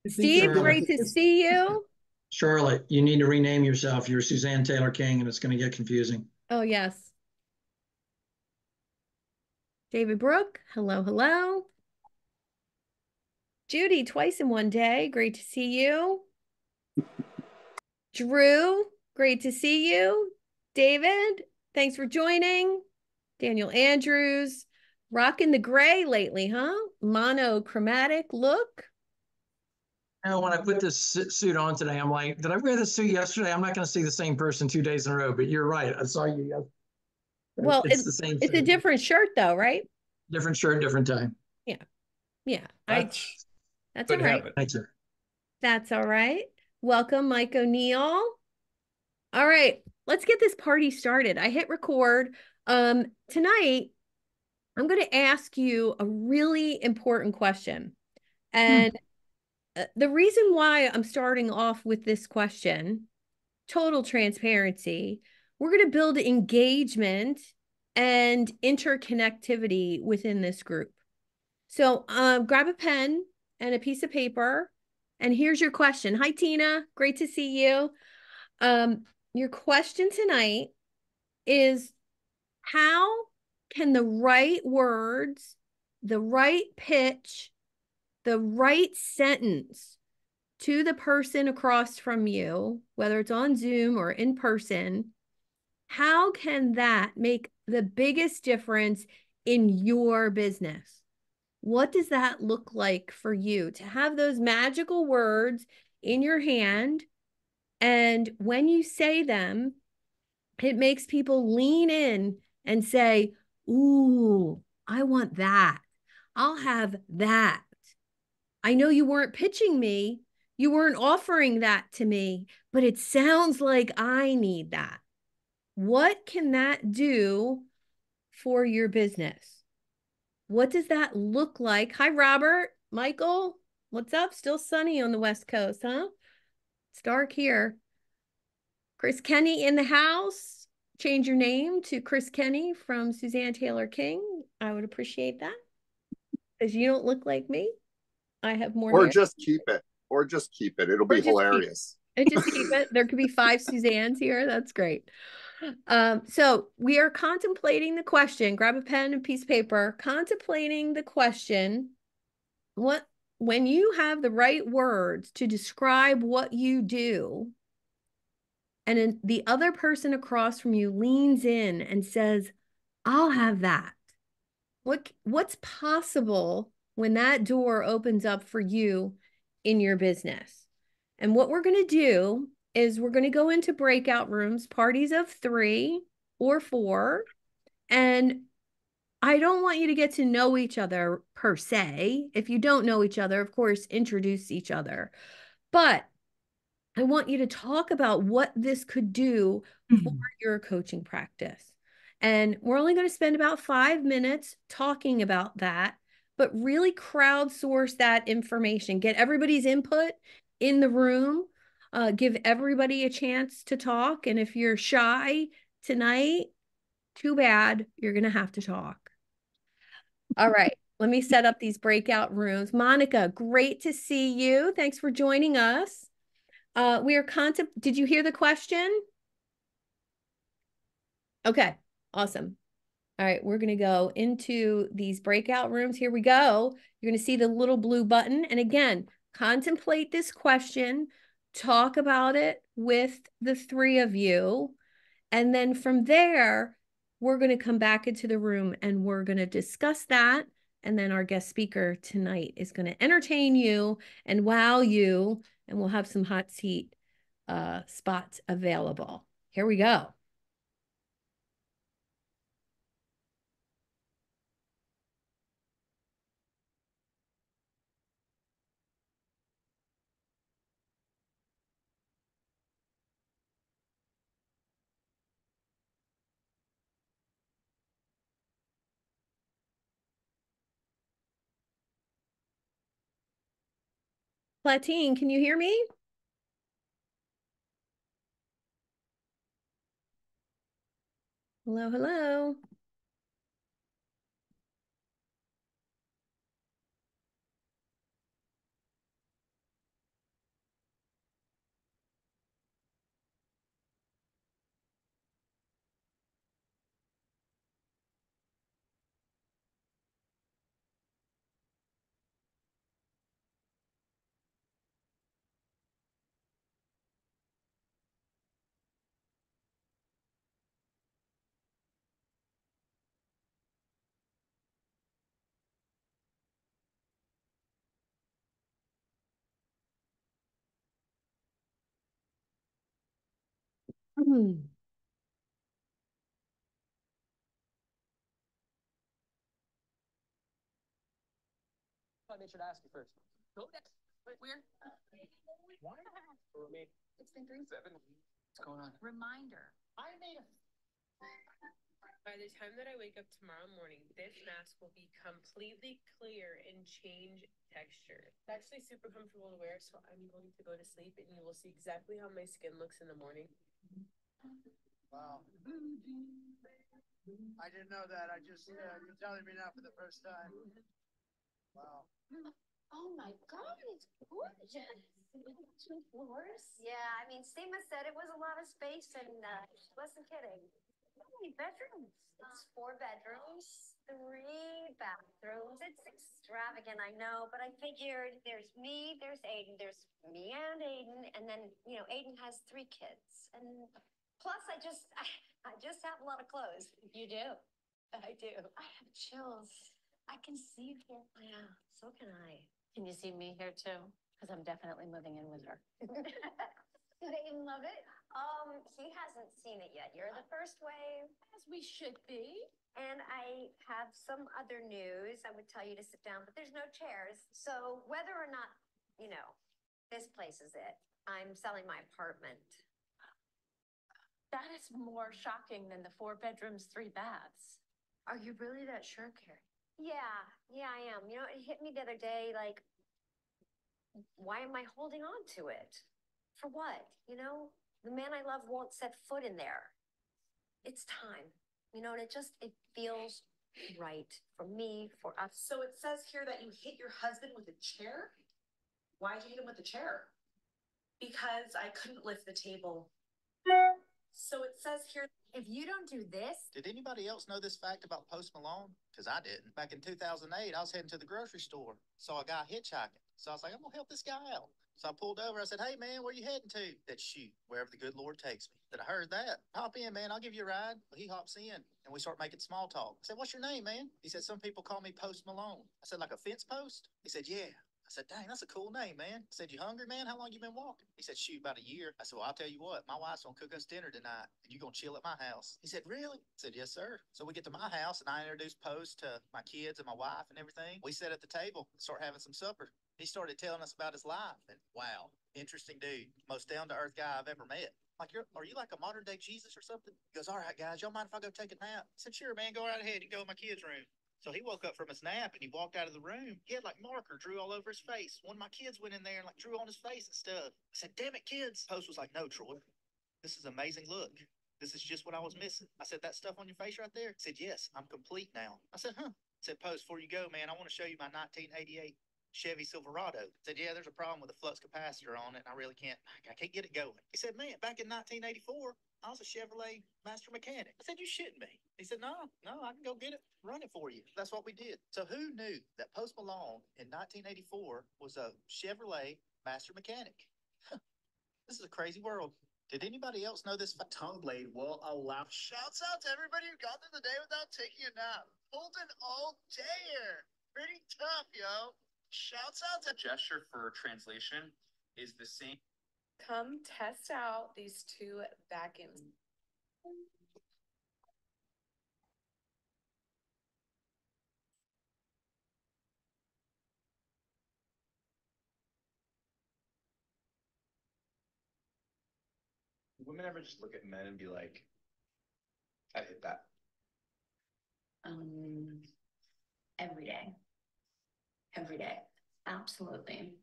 Steve, Charlotte, great to see you. Charlotte, you need to rename yourself. You're Suzanne Taylor King, and it's going to get confusing. Oh, yes. David Brooke, hello, hello. Judy, twice in one day. Great to see you. Drew, great to see you. David, thanks for joining. Daniel Andrews, rocking the gray lately, huh? Monochromatic look. Now, when I put this suit on today, I'm like, did I wear this suit yesterday? I'm not going to see the same person 2 days in a row, but you're right. I saw you yesterday. Well, It's the same it's a suit. different shirt though, right? Different shirt, different time. Yeah. Yeah. That's That's all could right. happen. Thanks, sir. That's all right. Welcome, Mike O'Neill. All right, let's get this party started. I hit record. Tonight, I'm going to ask you a really important question. Hmm. And the reason why I'm starting off with this question, total transparency, we're going to build engagement and interconnectivity within this group. So grab a pen and a piece of paper. And here's your question. Hi, Tina. Great to see you. Um, your question tonight is how can the right words, the right pitch, the right sentence to the person across from you, whether it's on Zoom or in person, how can that make the biggest difference in your business? What does that look like for you to have those magical words in your hand? And when you say them, it makes people lean in and say, ooh, I want that. I'll have that. I know you weren't pitching me, you weren't offering that to me, but it sounds like I need that. What can that do for your business? What does that look like? Hi, Robert. Michael, what's up? Still sunny on the West Coast, huh? It's dark here. Chris Kenny in the house. Change your name to Chris Kenny from Suzanne Taylor King. I would appreciate that because you don't look like me. I have more Or hair. just keep it. Or just keep it. It'll Or be just keep hilarious. it. Just keep it. There could be 5 Suzannes here. That's great. So we are contemplating the question. Grab a pen and piece of paper. Contemplating the question. What when you have the right words to describe what you do, and then the other person across from you leans in and says, I'll have that. What's possible when that door opens up for you in your business? And what we're going to do is we're going to go into breakout rooms, parties of 3 or 4, and I don't want you to get to know each other per se. If you don't know each other, of course, introduce each other. But I want you to talk about what this could do for your coaching practice. And we're only going to spend about 5 minutes talking about that, but really crowdsource that information, get everybody's input in the room, give everybody a chance to talk. And if you're shy tonight, too bad, you're going to have to talk. All right. Let me set up these breakout rooms. Monica, great to see you. Thanks for joining us. We are did you hear the question? Okay, awesome. All right, we're going to go into these breakout rooms. Here we go. You're going to see the little blue button. And again, contemplate this question, talk about it with the 3 of you. And then from there, we're going to come back into the room and we're going to discuss that. And then our guest speaker tonight is going to entertain you and wow you. And we'll have some hot seat spots available. Here we go. Platine, can you hear me? Hello, hello. Hmm. I should ask you first. Go next. Where? Why? For me. 6 3 7. What's going on? Reminder. I made a. By the time that I wake up tomorrow morning, this mask will be completely clear and change texture. It's actually super comfortable to wear, so I'm going to go to sleep and you will see exactly how my skin looks in the morning. Wow. I didn't know that. You're telling me now for the first time. Wow. Oh my God, it's gorgeous. 2 floors. Yeah, I mean, Seema said it was a lot of space, and she wasn't kidding. How many bedrooms? It's 4 bedrooms, 3 bathrooms. It's extravagant, I know, but I figured there's me, there's Aiden, there's me and Aiden, and then Aiden has 3 kids, and plus I just have a lot of clothes. You do. I do. I have chills. I can see you here. Yeah, so can I. Can you see me here too? Because I'm definitely moving in with her. Did Aiden love it? He hasn't seen it yet. You're the first wave. As we should be. And I have some other news. I would tell you to sit down, but there's no chairs. So whether or not, this place is it, I'm selling my apartment. That is more shocking than the 4 bedrooms, 3 baths. Are you really that sure, Carrie? Yeah, I am. It hit me the other day, like, why am I holding on to it? For what? The man I love won't set foot in there. It's time, and it feels right for me, for us. So it says here that you hit your husband with a chair? Why'd you hit him with a chair? Because I couldn't lift the table. So it says here. If you don't do this. Did anybody else know this fact about Post Malone? Because I didn't. Back in 2008, I was heading to the grocery store. Saw a guy hitchhiking. So I was like, I'm going to help this guy out. So I pulled over. I said, hey, man, where you heading to? That shoot, wherever the good Lord takes me. That I heard that. Hop in, man. I'll give you a ride. Well, he hops in, and we start making small talk. I said, what's your name, man? He said, some people call me Post Malone. I said, like a fence post? He said, yeah. I said, dang, that's a cool name, man. I said, you hungry, man? How long you been walking? He said, shoot, about a year. I said, well, I'll tell you what, my wife's gonna cook us dinner tonight, and you gonna chill at my house. He said, really? I said, yes, sir. So we get to my house, and I introduced Post to my kids and my wife and everything. We sit at the table, start having some supper. He started telling us about his life, and wow, interesting dude. Most down-to-earth guy I've ever met. Like, are you like a modern-day Jesus or something? He goes, all right, guys, y'all mind if I go take a nap? I said, sure, man, go right ahead. You go in my kid's room. So he woke up from his nap and he walked out of the room. He had like marker drew all over his face. One of my kids went in there and like drew on his face and stuff. I said, damn it, kids. Post was like, no, Troy, this is an amazing look. This is just what I was missing. I said, that stuff on your face right there? He said, yes, I'm complete now. I said, huh. I said, Post, before you go, man, I want to show you my 1988 Chevy Silverado. I said, yeah, there's a problem with the flux capacitor on it, and I can't get it going. He said, man, back in 1984, I was a Chevrolet master mechanic. I said, you shitting me. He said, no, I can go get it, run it for you. That's what we did. So who knew that Post Malone in 1984 was a Chevrolet master mechanic? This is a crazy world. Did anybody else know this? Tongue blade will allow. Shouts out to everybody who got through the day without taking a nap. Pulled an all dayer. Pretty tough, yo. Shouts out to. Gesture for translation is the same. Come test out these 2 vacuums. Women ever just look at men and be like, I hit that? Every day. Every day. Absolutely.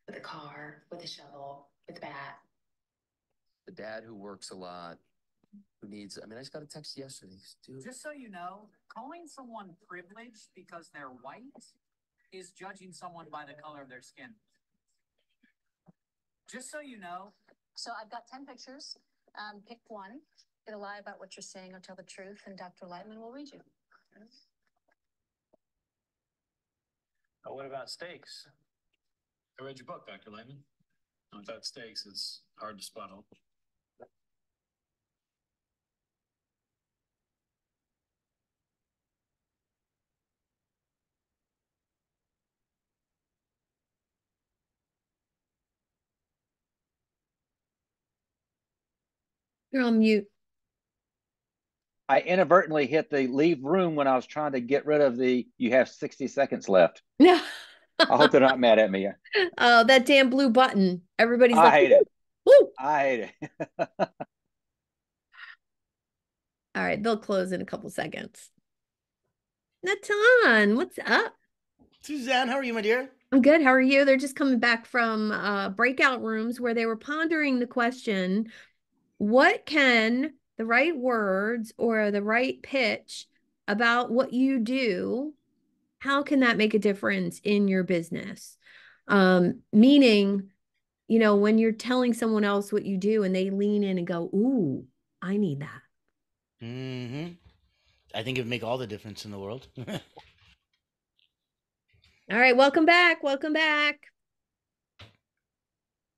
With a car, with a shovel, with a bat. The dad who works a lot, who needs, I just got a text yesterday. Dude. Just so you know, calling someone privileged because they're white is judging someone by the color of their skin. Just so you know. So I've got 10 pictures. Pick one. It'll lie about what you're saying or tell the truth, and Dr. Lightman will read you. Oh, what about steaks? I read your book, Dr. Lightman. Without steaks, it's hard to spot them. You're on mute. I inadvertently hit the leave room when I was trying to get rid of the you have 60 seconds left. Yeah. I hope they're not mad at me. Oh, that damn blue button. Everybody's I like, hate it. woo. I hate it. All right, they'll close in a couple seconds. Natan, what's up? Suzanne, how are you, my dear? I'm good. How are you? They're just coming back from breakout rooms where they were pondering the question, what can the right words or the right pitch about what you do, how can that make a difference in your business? Meaning, you know, when you're telling someone else what you do and they lean in and go, ooh, I need that. Mm-hmm. I think it would make all the difference in the world. All right, welcome back. Welcome back.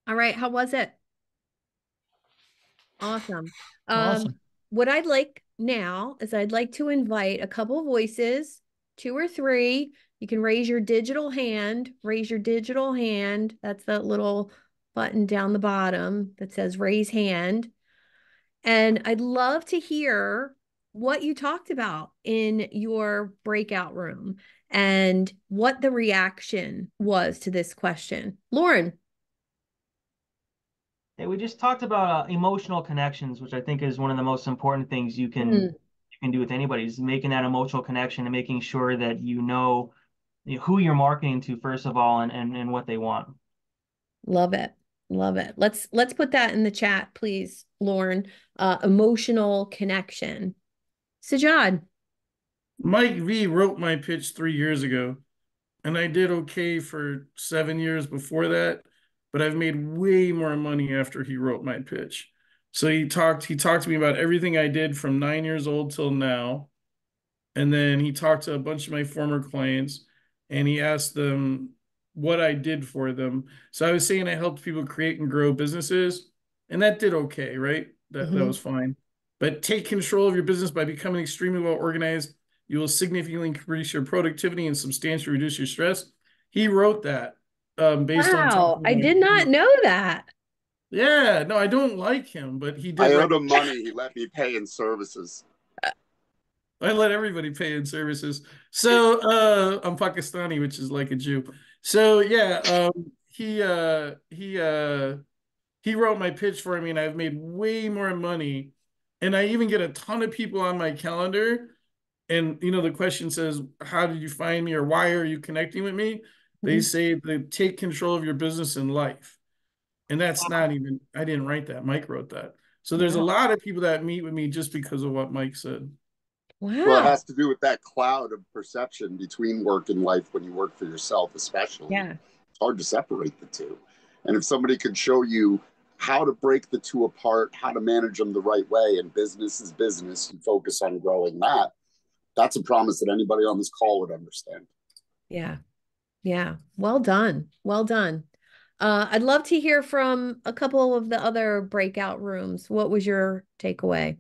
All right, how was it? Awesome. Awesome. What I'd like now is I'd like to invite a couple voices, 2 or 3. You can raise your digital hand. Raise your digital hand. That's that little button down the bottom that says raise hand. And I'd love to hear what you talked about in your breakout room and what the reaction was to this question. Lauren. Hey, we just talked about emotional connections, which I think is one of the most important things you can do with anybody, is making that emotional connection and making sure that you know who you're marketing to, first of all, and what they want. Love it. Love it. Let's put that in the chat, please, Lauren. Emotional connection. Sajad. Mike V wrote my pitch 3 years ago, and I did okay for 7 years before that, but I've made way more money after he wrote my pitch. So he talked to me about everything I did from 9 years old till now. And then he talked to a bunch of my former clients and he asked them what I did for them. So I was saying I helped people create and grow businesses, and that did okay, right? That was fine. But take control of your business by becoming extremely well organized. You will significantly increase your productivity and substantially reduce your stress. He wrote that based on Wow, I did not know that. Yeah, no, I don't like him, but he did. I owed him money. He let me pay in services. I let everybody pay in services. So I'm Pakistani, which is like a Jew. So yeah, he wrote my pitch for me, and I've made way more money. And I even get a ton of people on my calendar. And the question says, how did you find me, or why are you connecting with me? They say they take control of your business and life. And that's not even, I didn't write that. Mike wrote that. So there's a lot of people that meet with me just because of what Mike said. Wow. Well, it has to do with that cloud of perception between work and life when you work for yourself, especially. Yeah. It's hard to separate the two. And if somebody could show you how to break the two apart, how to manage them the right way, and business is business, you focus on growing that, that's a promise that anybody on this call would understand. Yeah. Yeah. Well done. Well done. I'd love to hear from a couple of the other breakout rooms. What was your takeaway?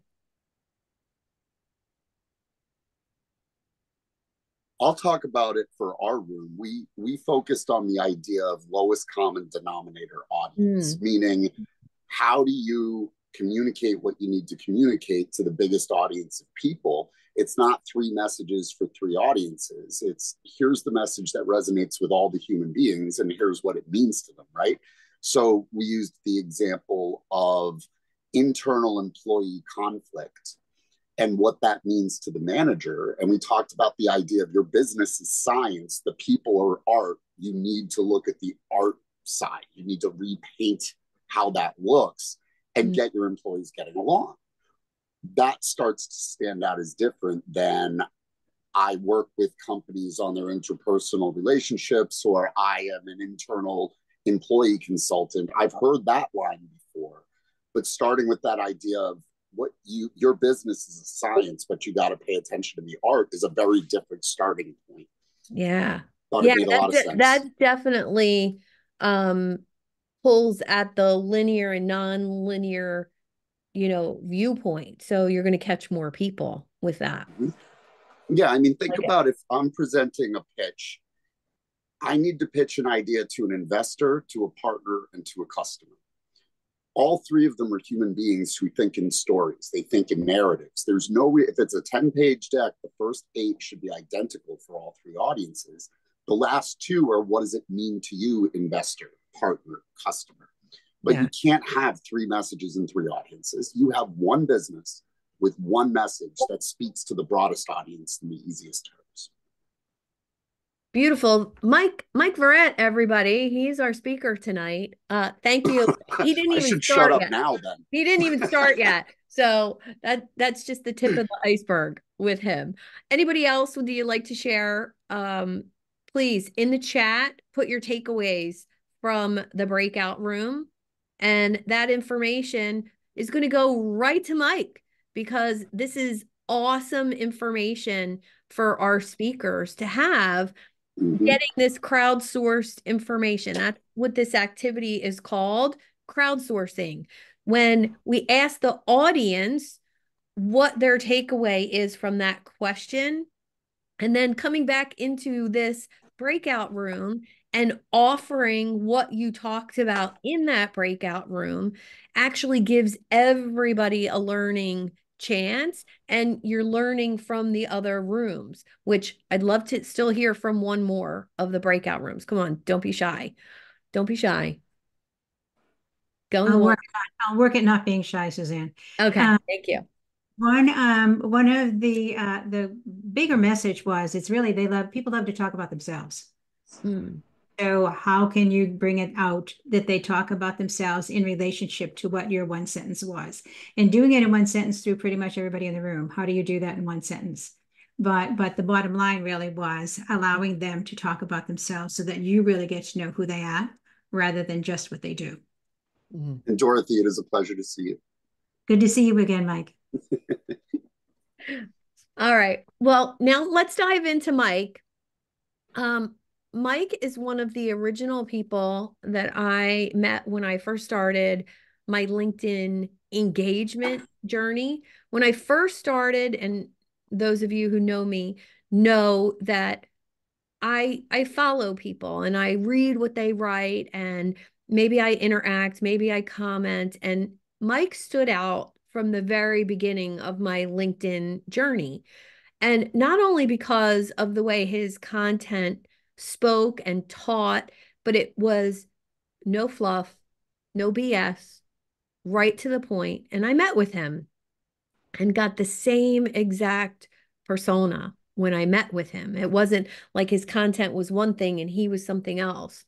I'll talk about it for our room. We focused on the idea of lowest common denominator audience, meaning how do you communicate what you need to communicate to the biggest audience of people? It's not 3 messages for 3 audiences. It's here's the message that resonates with all the human beings, and here's what it means to them, right? So we used the example of internal employee conflict and what that means to the manager. And we talked about the idea of your business is science, the people are art. You need to look at the art side. You need to repaint how that looks and get your employees getting along. That starts to stand out as different than I work with companies on their interpersonal relationships, or I am an internal employee consultant. I've heard that line before, but starting with that idea of your business is a science, but you got to pay attention to the art is a very different starting point. Yeah. Thought it made a lot of sense. That definitely pulls at the linear and non-linear, viewpoint. So you're going to catch more people with that. Yeah. I mean, think about if I'm presenting a pitch, I need to pitch an idea to an investor, to a partner, and to a customer. All three of them are human beings who think in stories. They think in narratives. There's no, if it's a 10-page deck, the first 8 should be identical for all three audiences. The last 2 are, what does it mean to you, investor, partner, customer? But you can't have 3 messages in 3 audiences. You have one business with one message that speaks to the broadest audience in the easiest terms. Beautiful. Mike Verret, everybody. He's our speaker tonight. Thank you. He didn't even should start shut up yet. now then. He didn't even start yet. So that's just the tip of the iceberg with him. Anybody else would you like to share? Please, in the chat, put your takeaways from the breakout room. And that information is going to go right to Mike, because this is awesome information for our speakers to have. Getting this crowdsourced information. That's what this activity is called, crowdsourcing. When we ask the audience what their takeaway is from that question, and then coming back into this breakout room and offering what you talked about in that breakout room actually gives everybody a learning chance, and you're learning from the other rooms, which I'd love to still hear from one more of the breakout rooms. Come on, don't be shy. Don't be shy. Go in the wall. I'll work at not being shy, Suzanne. Okay, thank you. One of the bigger message was, it's really, people love to talk about themselves. So how can you bring it out that they talk about themselves in relationship to what your one sentence was? And doing it in one sentence through pretty much everybody in the room. How do you do that in one sentence? But the bottom line really was allowing them to talk about themselves so that you really get to know who they are rather than just what they do. And Dorothy, it is a pleasure to see you. Good to see you again, Mike. All right. Well, now let's dive into Mike. Mike is one of the original people that I met when I first started my LinkedIn engagement journey. When I first started, and those of you who know me know that I follow people and I read what they write, and maybe I interact, maybe I comment, and Mike stood out from the very beginning of my LinkedIn journey. And not only because of the way his content spoke and taught, but it was no fluff, no BS, right to the point. And I met with him and got the same exact persona when I met with him. It wasn't like his content was one thing and he was something else.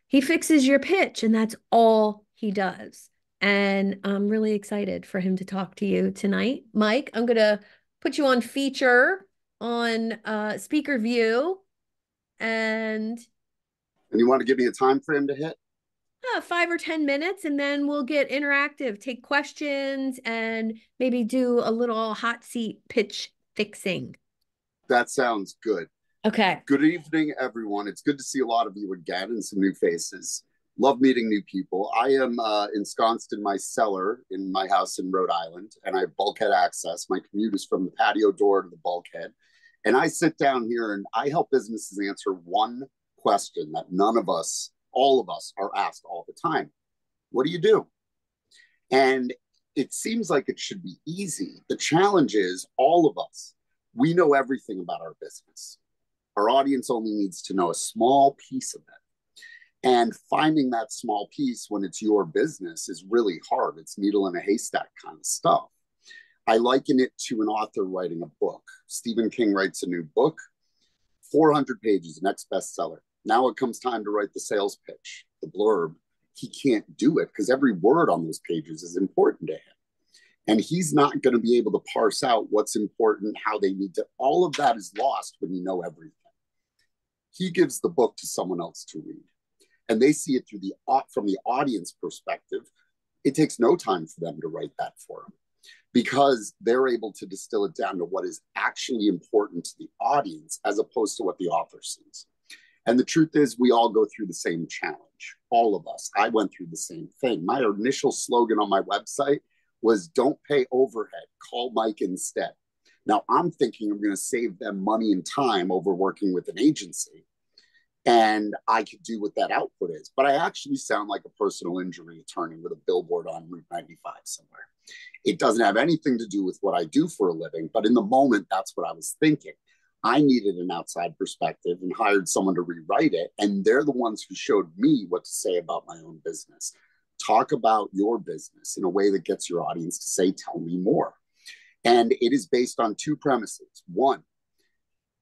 He fixes your pitch, and that's all he does. And I'm really excited for him to talk to you tonight. Mike, I'm going to put you on feature on speaker view. And you want to give me a time frame to hit? 5 or 10 minutes, and then we'll get interactive, take questions, and maybe do a little hot seat pitch fixing. That sounds good. Okay. Good evening, everyone. It's good to see a lot of you again and some new faces. Love meeting new people. I am ensconced in my cellar in my house in Rhode Island, and I have bulkhead access. My commute is from the patio door to the bulkhead. And I sit down here and I help businesses answer one question that none of us, all of us, are asked all the time. What do you do? And it seems like it should be easy. The challenge is all of us, we know everything about our business. Our audience only needs to know a small piece of it. And finding that small piece when it's your business is really hard. It's needle in a haystack kind of stuff. I liken it to an author writing a book. Stephen King writes a new book, 400 pages, next bestseller. Now it comes time to write the sales pitch, the blurb. He can't do it because every word on those pages is important to him. And he's not going to be able to parse out what's important, how they need to. All of that is lost when you know everything. He gives the book to someone else to read, and they see it through from the audience perspective. It takes no time for them to write that for him, because they're able to distill it down to what is actually important to the audience as opposed to what the author sees. And the truth is, we all go through the same challenge. All of us. I went through the same thing. My initial slogan on my website was, don't pay overhead, call Mike instead. Now I'm thinking I'm going to save them money and time over working with an agency. and I could do what that output is. But I actually sound like a personal injury attorney with a billboard on Route 95 somewhere. It doesn't have anything to do with what I do for a living, but in the moment, that's what I was thinking. I needed an outside perspective and hired someone to rewrite it. And they're the ones who showed me what to say about my own business. Talk about your business in a way that gets your audience to say, tell me more. And it is based on two premises. One,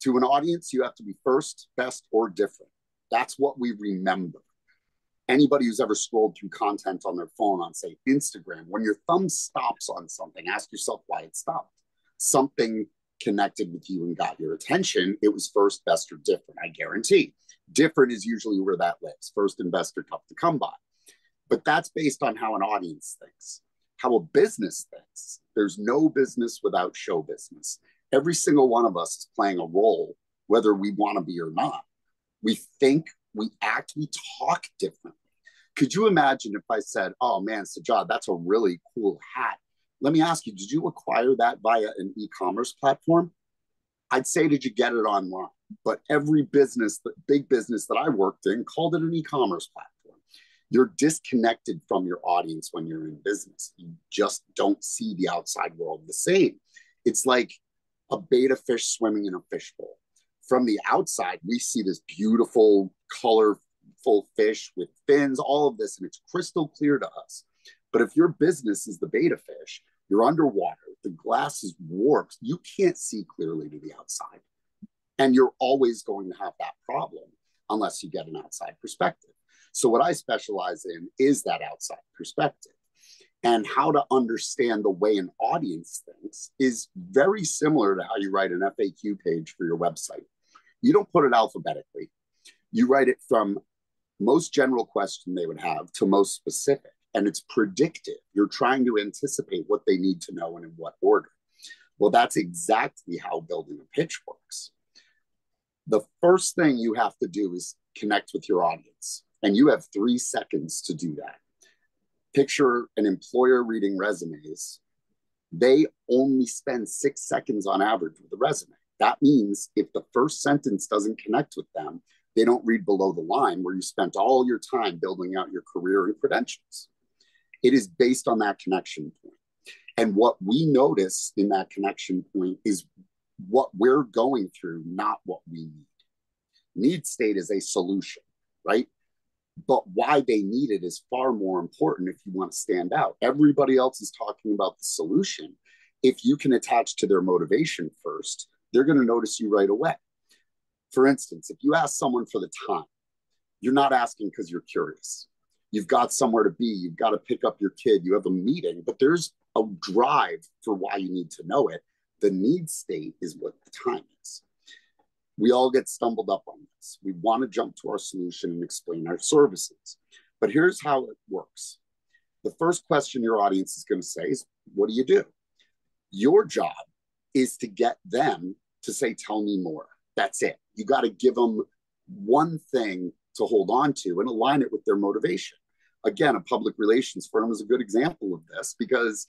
to an audience, you have to be first, best, or different. That's what we remember. Anybody who's ever scrolled through content on their phone on, say, Instagram, when your thumb stops on something, ask yourself why it stopped. Something connected with you and got your attention. It was first, best, or different, I guarantee. Different is usually where that lives. First and best are tough to come by. But that's based on how an audience thinks, how a business thinks. There's no business without show business. Every single one of us is playing a role, whether we want to be or not. We think, we act, we talk differently. Could you imagine if I said, oh man, Sajad, that's a really cool hat. Let me ask you, did you acquire that via an e-commerce platform? I'd say, did you get it online? But every business, big business that I worked in called it an e-commerce platform. You're disconnected from your audience when you're in business. You just don't see the outside world the same. It's like a betta fish swimming in a fishbowl. From the outside, we see this beautiful, colorful fish with fins, all of this, and it's crystal clear to us. But if your business is the betta fish, you're underwater, the glass is warped, you can't see clearly to the outside. And you're always going to have that problem unless you get an outside perspective. So what I specialize in is that outside perspective. And how to understand the way an audience thinks is very similar to how you write an FAQ page for your website. You don't put it alphabetically. You write it from most general question they would have to most specific. And it's predictive. You're trying to anticipate what they need to know and in what order. Well, that's exactly how building a pitch works. The first thing you have to do is connect with your audience. And you have 3 seconds to do that. Picture an employer reading resumes. They only spend 6 seconds on average with a resume. That means if the first sentence doesn't connect with them, they don't read below the line where you spent all your time building out your career and credentials. It is based on that connection point. And what we notice in that connection point is what we're going through, not what we need. Need state is a solution, right? But why they need it is far more important if you want to stand out. Everybody else is talking about the solution. If you can attach to their motivation first, they're going to notice you right away. For instance, if you ask someone for the time, you're not asking because you're curious. You've got somewhere to be. You've got to pick up your kid. You have a meeting, but there's a drive for why you need to know it. The need state is what the time is. We all get stumbled up on this. We want to jump to our solution and explain our services. But here's how it works. The first question your audience is going to say is, what do you do? Your job is to get them to say, tell me more. That's it. You got to give them one thing to hold on to and align it with their motivation. Again, a public relations firm is a good example of this because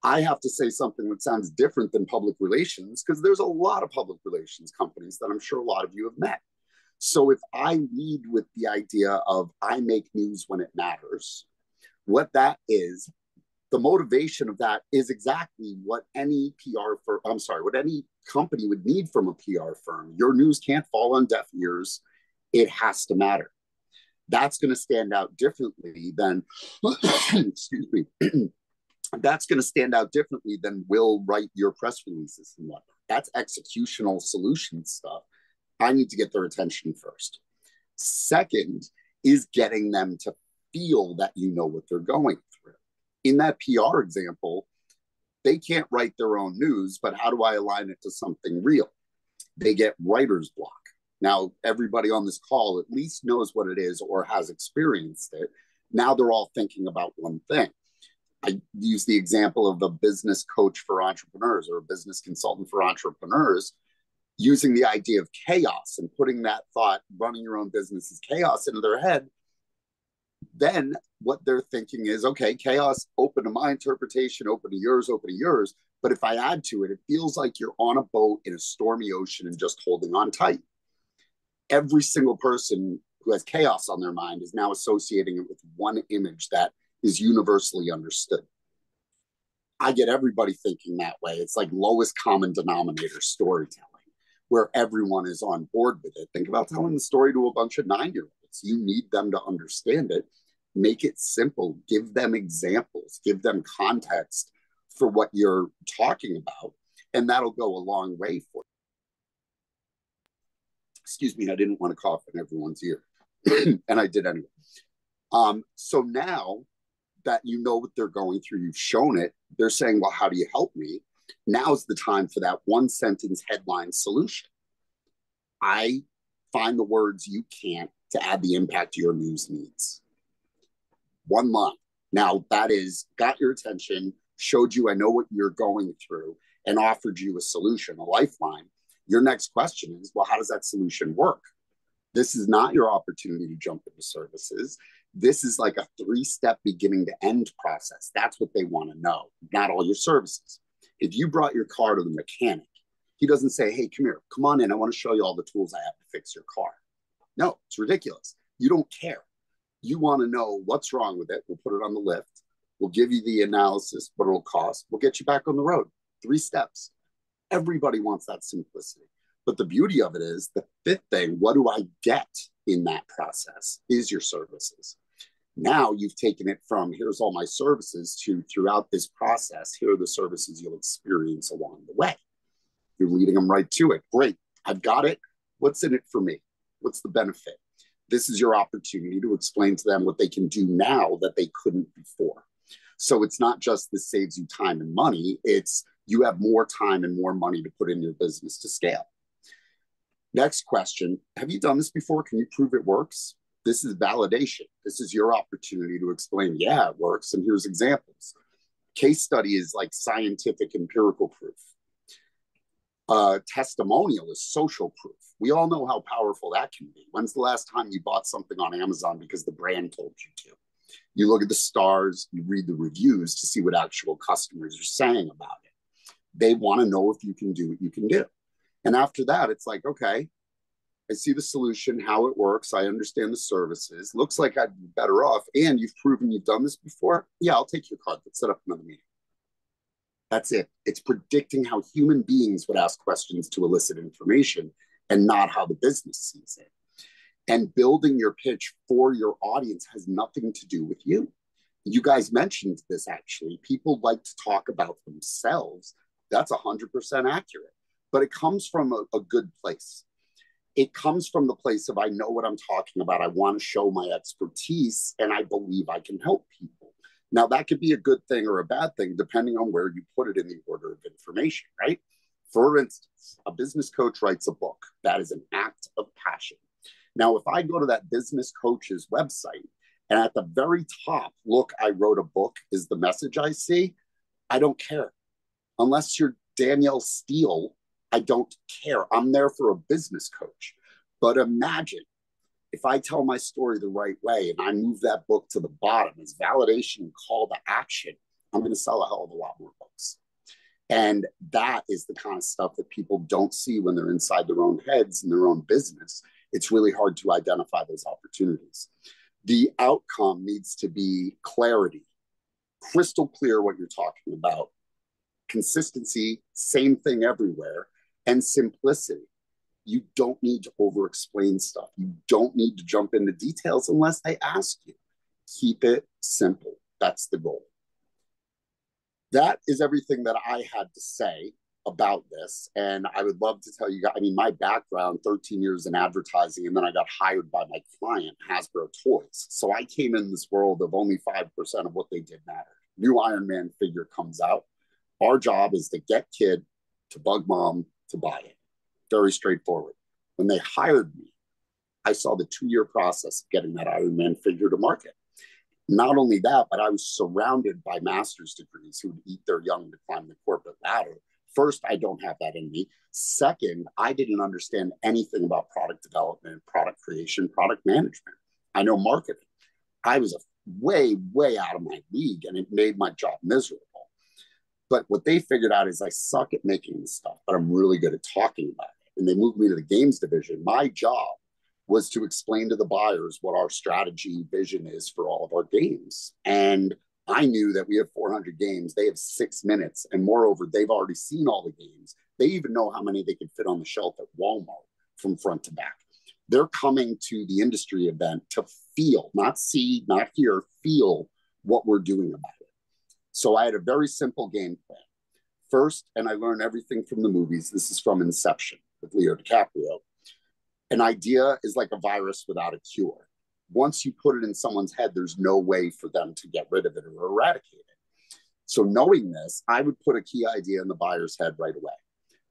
I have to say something that sounds different than public relations because there's a lot of public relations companies that I'm sure a lot of you have met. So if I lead with the idea of I make news when it matters, what that is, the motivation of that is exactly what any what any company would need from a PR firm. Your news can't fall on deaf ears. It has to matter. That's going to stand out differently than, excuse me, that's going to stand out differently than we'll write your press releases and whatnot. That's executional solution stuff. I need to get their attention first. Second is getting them to feel that you know what they're going through. In that PR example, they can't write their own news, but how do I align it to something real? They get writer's block. Now, everybody on this call at least knows what it is or has experienced it. Now they're all thinking about one thing. I use the example of a business coach for entrepreneurs or a business consultant for entrepreneurs, using the idea of chaos and putting that thought, running your own business is chaos, into their head. Then what they're thinking is, okay, chaos, open to my interpretation, open to yours, open to yours. But if I add to it, it feels like you're on a boat in a stormy ocean and just holding on tight. every single person who has chaos on their mind is now associating it with one image that is universally understood. I get everybody thinking that way. It's like lowest common denominator storytelling, where everyone is on board with it. Think about telling the story to a bunch of 9-year-olds. You need them to understand it. Make it simple. Give them examples. Give them context for what you're talking about, and that'll go a long way for you. Excuse me, I didn't want to cough in everyone's ear, and I did anyway. So now that you know what they're going through, you've shown it, they're saying, well, how do you help me? Now's the time for that one sentence headline solution. I find the words you can't to add the impact your news needs. One line. Now that is got your attention, showed you I know what you're going through, and offered you a solution, a lifeline. Your next question is, well, how does that solution work? This is not your opportunity to jump into services. This is like a 3-step beginning to end process. That's what they want to know, not all your services. If you brought your car to the mechanic, he doesn't say, hey, come here, come on in. I want to show you all the tools I have to fix your car. No, it's ridiculous. You don't care. You want to know what's wrong with it. We'll put it on the lift. We'll give you the analysis, what it'll cost. We'll get you back on the road. 3 steps. Everybody wants that simplicity. But the beauty of it is the 5th thing, what do I get in that process, is your services. Now you've taken it from here's all my services to throughout this process, here are the services you'll experience along the way. You're leading them right to it. Great, I've got it. What's in it for me? What's the benefit? This is your opportunity to explain to them what they can do now that they couldn't before. So it's not just this saves you time and money, it's you have more time and more money to put in your business to scale. Next question, have you done this before? Can you prove it works? This is validation. This is your opportunity to explain, yeah, it works, and here's examples. Case study is like scientific empirical proof. Testimonial is social proof. We all know how powerful that can be. When's the last time you bought something on Amazon because the brand told you to? You look at the stars, you read the reviews to see what actual customers are saying about it. They want to know if you can do what you can do. And after that, it's like, okay, I see the solution, how it works. I understand the services. Looks like I'd be better off. And you've proven you've done this before. Yeah, I'll take your card. Let's set up another meeting. That's it. It's predicting how human beings would ask questions to elicit information and not how the business sees it. And building your pitch for your audience has nothing to do with you. You guys mentioned this actually. People like to talk about themselves. That's 100% accurate. But it comes from a good place. It comes from the place of I know what I'm talking about. I want to show my expertise and I believe I can help people. Now, that could be a good thing or a bad thing, depending on where you put it in the order of information, right? For instance, a business coach writes a book. That is an act of passion. Now, if I go to that business coach's website and at the very top, look, I wrote a book is the message I see, I don't care. Unless you're Danielle Steele, I don't care. I'm there for a business coach. But imagine if I tell my story the right way and I move that book to the bottom as validation and call to action, I'm going to sell a hell of a lot more books. And that is the kind of stuff that people don't see when they're inside their own heads and their own business. It's really hard to identify those opportunities. The outcome needs to be clarity, crystal clear what you're talking about, consistency, same thing everywhere, and simplicity. You don't need to over-explain stuff. You don't need to jump into details unless they ask you. Keep it simple. That's the goal. That is everything that I had to say about this. And I would love to tell you guys, I mean, my background, 13 years in advertising, and then I got hired by my client, Hasbro Toys. So I came in this world of only 5% of what they did matter. New Iron Man figure comes out. Our job is to get kid to bug mom to buy it. Very straightforward. When they hired me, I saw the 2-year process of getting that Iron Man figure to market. Not only that, but I was surrounded by master's degrees who would eat their young to climb the corporate ladder. First, I don't have that in me. Second, I didn't understand anything about product development, product creation, product management. I know marketing. I was way, way out of my league, and it made my job miserable. But what they figured out is I suck at making this stuff, but I'm really good at talking about it. And they moved me to the games division. My job was to explain to the buyers what our strategy vision is for all of our games. And I knew that we have 400 games. They have 6 minutes. And moreover, they've already seen all the games. They even know how many they can fit on the shelf at Walmart from front to back. They're coming to the industry event to feel, not see, not hear, feel what we're doing about it. So I had a very simple game plan. First, and I learned everything from the movies. This is from Inception with Leo DiCaprio. An idea is like a virus without a cure. Once you put it in someone's head, there's no way for them to get rid of it or eradicate it. So knowing this, I would put a key idea in the buyer's head right away.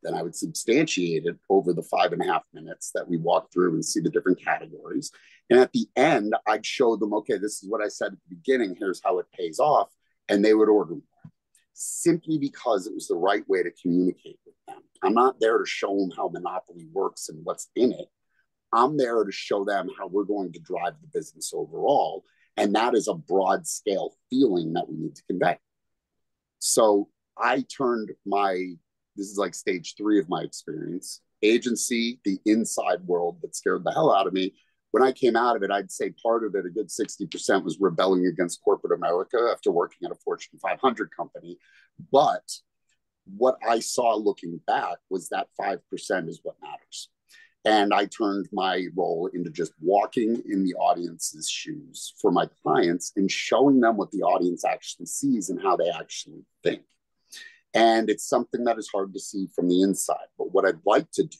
Then I would substantiate it over the 5.5 minutes that we walk through and see the different categories. And at the end, I'd show them, okay, this is what I said at the beginning. Here's how it pays off. And they would order more, simply because it was the right way to communicate with them. I'm not there to show them how Monopoly works and what's in it. I'm there to show them how we're going to drive the business overall. And that is a broad scale feeling that we need to convey. So I turned this is like stage 3 of my experience, agency, the inside world that scared the hell out of me. When I came out of it, I'd say part of it, a good 60%, was rebelling against corporate America after working at a Fortune 500 company. But what I saw looking back was that 5% is what matters. And I turned my role into just walking in the audience's shoes for my clients and showing them what the audience actually sees and how they actually think. And it's something that is hard to see from the inside. But what I'd like to do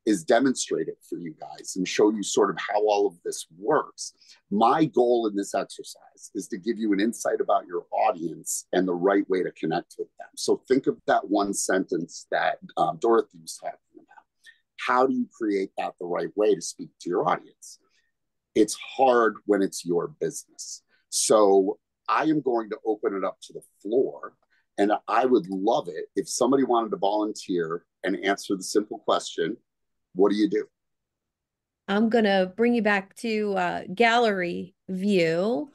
is demonstrate it for you guys and show you sort of how all of this works. My goal in this exercise is to give you an insight about your audience and the right way to connect with them. So think of that one sentence that Dorothy was talking about. How do you create that the right way to speak to your audience? It's hard when it's your business. So I am going to open it up to the floor. And I would love it if somebody wanted to volunteer and answer the simple question, what do you do? I'm going to bring you back to gallery view.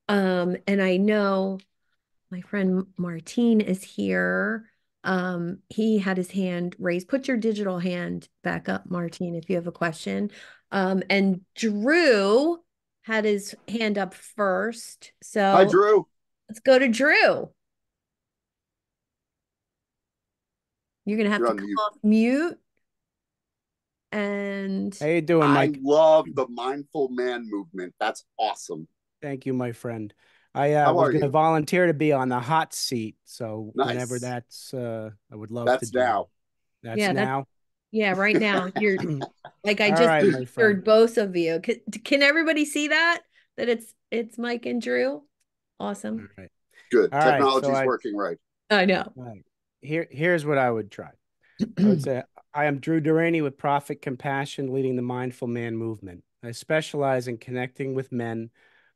And I know my friend Martine is here. He had his hand raised. Put your digital hand back up, Martine, if you have a question. And Drew had his hand up first. So hi, Drew. Let's go to Drew. You're going to have to come off mute. And how you doing, Mike? I love the mindful man movement. That's awesome. Thank you, my friend. I was going to you? volunteer to be on the hot seat. So nice. Whenever that's, I would love that's to do now. That's now. Right now. You're like, I just just heard both of you. Can everybody see that it's Mike and Drew? Awesome. All right. Good. All Technology's right. working right. I know. Right. Here's what I would try. I would say, I am Drew Duraney with Profit Compassion, leading the Mindful Man movement. I specialize in connecting with men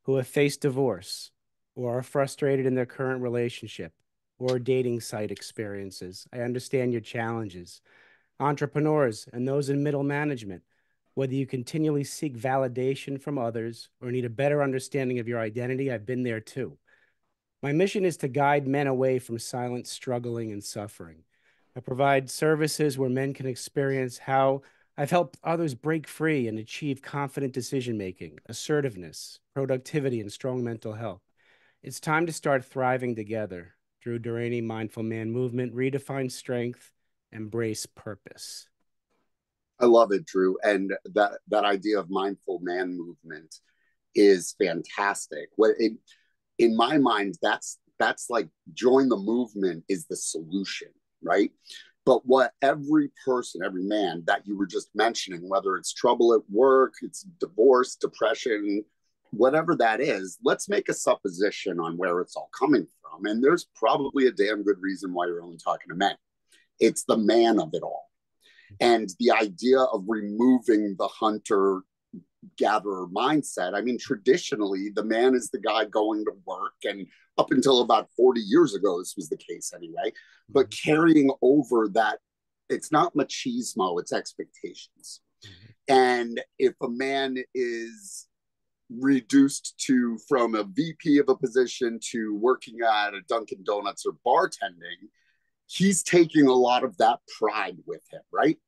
who have faced divorce or are frustrated in their current relationship or dating site experiences. I understand your challenges. Entrepreneurs and those in middle management, whether you continually seek validation from others or need a better understanding of your identity, I've been there too. My mission is to guide men away from silent struggling and suffering. I provide services where men can experience how I've helped others break free and achieve confident decision-making, assertiveness, productivity, and strong mental health. It's time to start thriving together. Drew Duraney, Mindful Man Movement, redefine strength, embrace purpose. I love it, Drew. And that idea of mindful man movement is fantastic. In my mind, that's like join the movement is the solution, right? But what every person, every man that you were just mentioning, whether it's trouble at work, it's divorce, depression, whatever that is, let's make a supposition on where it's all coming from. And there's probably a damn good reason why you're only talking to men. It's the man of it all. And the idea of removing the hunter gatherer mindset. I mean, traditionally, the man is the guy going to work, and up until about 40 years ago, this was the case anyway, but carrying over that, it's not machismo, it's expectations. And if a man is reduced from a VP of a position to working at a Dunkin' Donuts or bartending, he's taking a lot of that pride with him, right?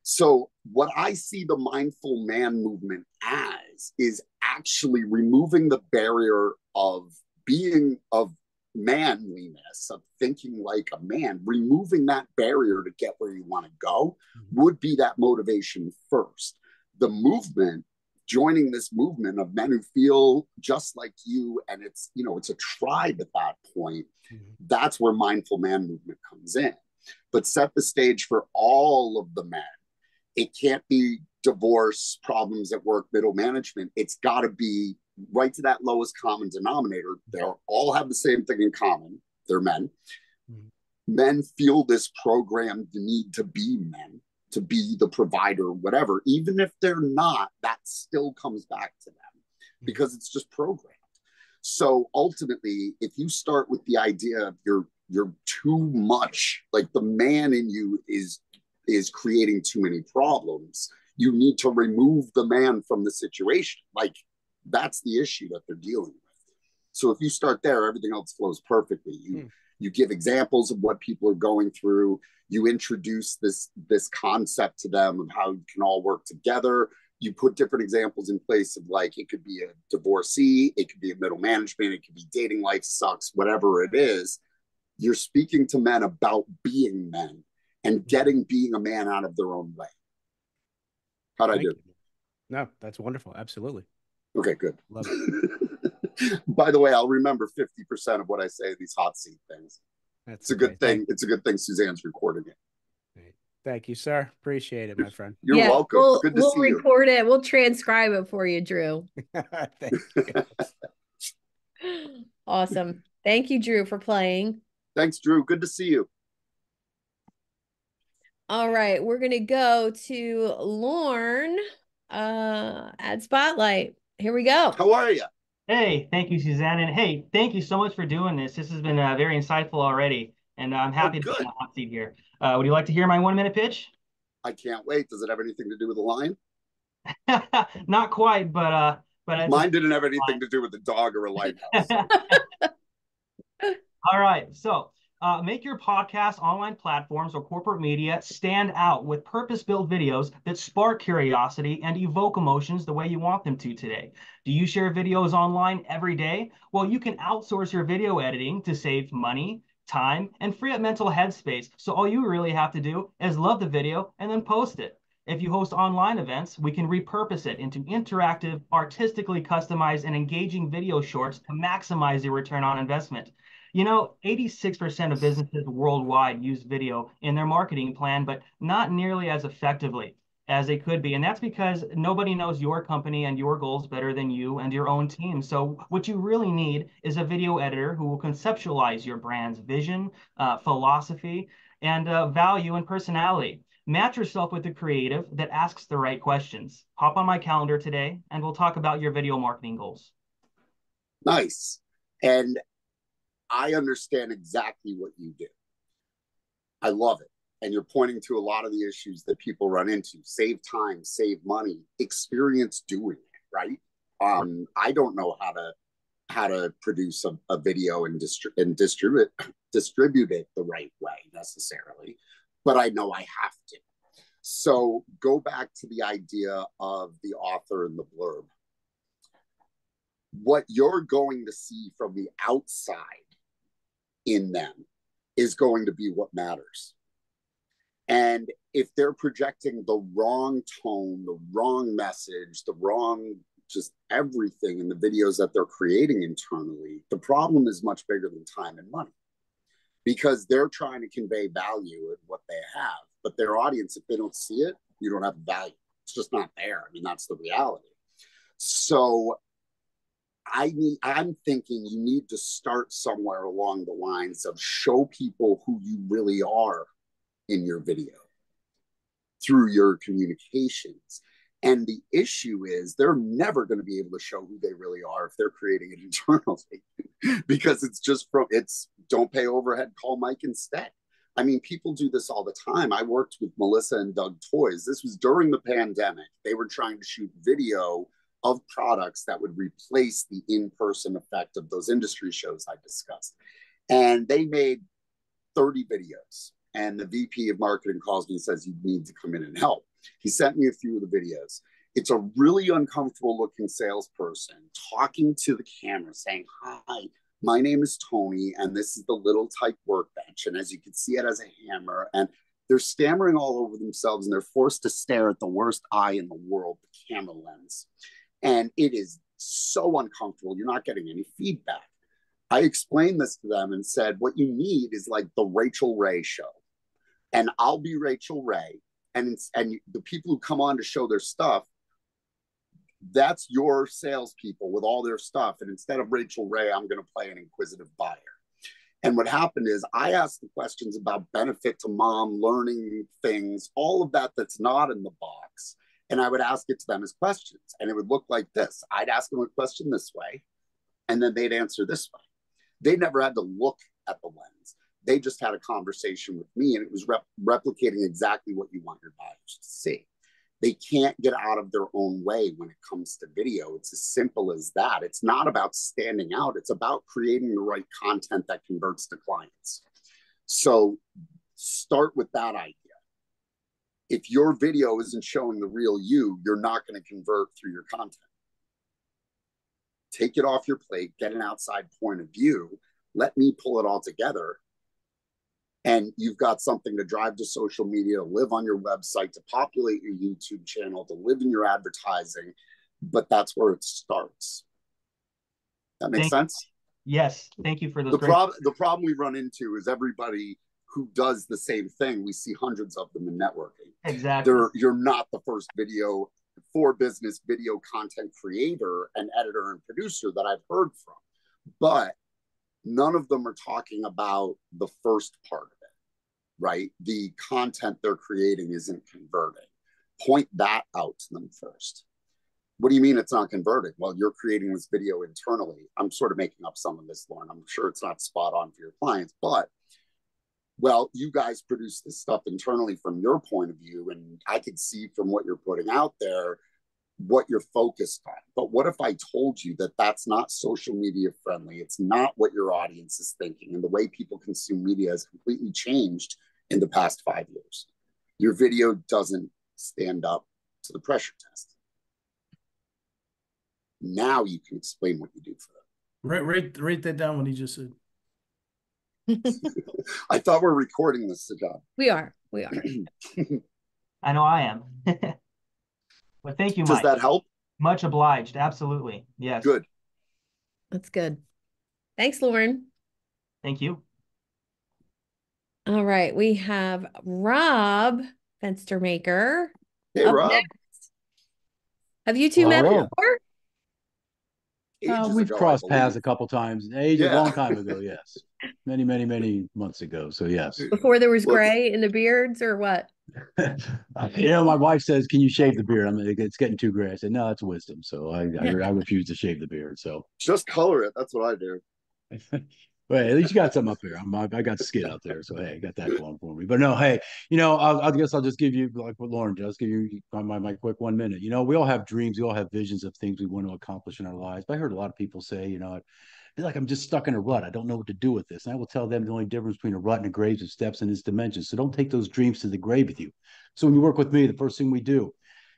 So what I see the mindful man movement as is actually removing the barrier of being, of manliness, of thinking like a man. Removing that barrier to get where you want to go would be that motivation first. The movement, joining this movement of men who feel just like you, and it's, you know, it's a tribe at that point. That's where mindful man movement comes in. But set the stage for all of the men. It can't be divorce, problems at work, middle management. It's got to be right to that lowest common denominator. They all have the same thing in common. They're men. Men feel this programmed need to be men, to be the provider, whatever. Even if they're not, that still comes back to them because it's just programmed. So ultimately, if you start with the idea of you're too much, like the man in you is creating too many problems, you need to remove the man from the situation. Like, that's the issue that they're dealing with. So if you start there, everything else flows perfectly. You give examples of what people are going through. You introduce this concept to them of how you can all work together. You put different examples in place of, like, it could be a divorcee, it could be a middle management, it could be dating life sucks, whatever it is. You're speaking to men about being men and getting being a man out of their own way. How'd I do? No, that's wonderful. Absolutely. Okay, good. Love it. By the way, I'll remember 50% of what I say, these hot seat things. It's a good thing. It's a good thing Suzanne's recording it. Thank you, sir. Appreciate it, my friend. You're welcome. Good to see you. We'll record it. We'll transcribe it for you, Drew. Thank you. Awesome. Thank you, Drew, for playing. Thanks, Drew. Good to see you. All right, we're gonna go to Lorne at Spotlight. Here we go. How are you? Hey, thank you, Suzanne. And hey, thank you so much for doing this. This has been very insightful already. And I'm happy to be in the hot seat here. Would you like to hear my 1-minute pitch? I can't wait. Does it have anything to do with the lion? Not quite, but mine didn't have anything to do with the dog or a lighthouse. All right, so make your podcast, online platforms, or corporate media stand out with purpose-built videos that spark curiosity and evoke emotions the way you want them to today. Do you share videos online every day? Well, you can outsource your video editing to save money, time, and free up mental headspace. So all you really have to do is love the video and then post it. If you host online events, we can repurpose it into interactive, artistically customized, and engaging video shorts to maximize your return on investment. You know, 86% of businesses worldwide use video in their marketing plan, but not nearly as effectively as they could be. And that's because nobody knows your company and your goals better than you and your own team. So what you really need is a video editor who will conceptualize your brand's vision, philosophy, and value and personality. Match yourself with a creative that asks the right questions. Hop on my calendar today, and we'll talk about your video marketing goals. Nice. And I understand exactly what you do. I love it. And you're pointing to a lot of the issues that people run into. Save time, save money, experience doing it, right? I don't know how to produce a video and distribute it the right way necessarily, but I know I have to. So go back to the idea of the author and the blurb. What you're going to see from the outside in them is going to be what matters. And if they're projecting the wrong tone, the wrong message, the wrong just everything in the videos that they're creating internally, the problem is much bigger than time and money, because they're trying to convey value in what they have, but their audience, if they don't see it, you don't have value. It's just not there. I mean, that's the reality. So I'm thinking you need to start somewhere along the lines of show people who you really are in your video through your communications. And the issue is they're never going to be able to show who they really are if they're creating it internally, because it's don't pay overhead, call Mike instead. I mean, people do this all the time. I worked with Melissa and Doug Toys. This was during the pandemic. They were trying to shoot video of products that would replace the in-person effect of those industry shows I discussed. And they made 30 videos. And the VP of marketing calls me and says, you need to come in and help. He sent me a few of the videos. It's a really uncomfortable looking salesperson talking to the camera saying, "Hi, my name is Tony, and this is the little type workbench. And as you can see, it has a hammer." And they're stammering all over themselves, and they're forced to stare at the worst eye in the world, the camera lens. And it is so uncomfortable. You're not getting any feedback. I explained this to them and said, what you need is like the Rachel Ray show. And I'll be Rachel Ray. And the people who come on to show their stuff, that's your salespeople with all their stuff. And instead of Rachel Ray, I'm going to play an inquisitive buyer. And what happened is I asked the questions about benefit to mom, learning things, all of that that's not in the box. And I would ask it to them as questions. And it would look like this. I'd ask them a question this way, and then they'd answer this way. They never had to look at the lens. They just had a conversation with me, and it was replicating exactly what you want your buyers to see. They can't get out of their own way when it comes to video. It's as simple as that. It's not about standing out. It's about creating the right content that converts to clients. So start with that idea. If your video isn't showing the real you, you're not going to convert through your content. Take it off your plate, get an outside point of view, let me pull it all together. And you've got something to drive to social media, to live on your website, to populate your YouTube channel, to live in your advertising. But that's where it starts. That makes sense? Yes. Thank you for those. The problem we run into is everybody who does the same thing. We see hundreds of them in networking. Exactly. You're not the first video for business video content creator and editor and producer that I've heard from, but none of them are talking about the first part of it, right? The content they're creating isn't converting. Point that out to them first. What do you mean it's not converting? Well, you're creating this video internally. I'm sort of making up some of this, Lauren. I'm sure it's not spot on for your clients, but well, you guys produce this stuff internally from your point of view, and I could see from what you're putting out there what you're focused on. But what if I told you that that's not social media friendly? It's not what your audience is thinking, and the way people consume media has completely changed in the past 5 years. Your video doesn't stand up to the pressure test. Now you can explain what you do for them. Write that down, what he just said. I thought we're recording this, Suzanne. We are. I know I am. Well, thank you, Mike. Does that help? Much obliged. Absolutely. Yes. Good. That's good. Thanks, Lauren. Thank you. All right. We have Rob, Fenstermaker. Hey, Rob. Next. Have you two met before? We've crossed paths a couple times. A long time ago, yes. Many, many, many months ago. So yes. Before there was gray in the beards, or what? My wife says, "Can you shave the beard?" It's getting too gray. I said, "No, that's wisdom." So I refuse to shave the beard. So just color it. That's what I do. Well, at least you got some up there. I got skin out there, so hey, I got that going for me. But no, hey, I guess I'll just give you, like what Lauren does, give you my quick 1 minute. We all have dreams, we all have visions of things we want to accomplish in our lives. But I heard a lot of people say, I feel like I'm just stuck in a rut. I don't know what to do with this. And I will tell them the only difference between a rut and a grave is steps in its dimensions. So don't take those dreams to the grave with you. So when you work with me, the first thing we do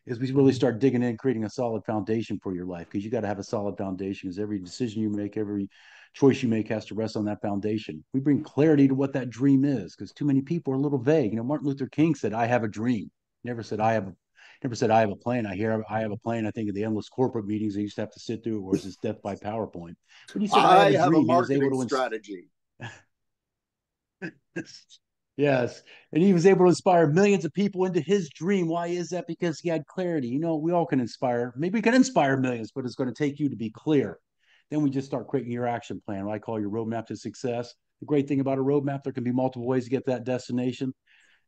is we really start digging in, creating a solid foundation for your life, because you got to have a solid foundation, because every decision you make, every choice you make has to rest on that foundation. We bring clarity to what that dream is, because too many people are a little vague. Martin Luther King said, "I have a dream." Never said I have a plan. I have a plan. I think of the endless corporate meetings I used to have to sit through, or is this death by PowerPoint? But he said, I have a marketing strategy. Yes. And he was able to inspire millions of people into his dream. Why is that? Because he had clarity. We all can inspire. Maybe we can inspire millions, but it's going to take you to be clear. Then we just start creating your action plan, what I call your roadmap to success. The great thing about a roadmap, there can be multiple ways to get that destination.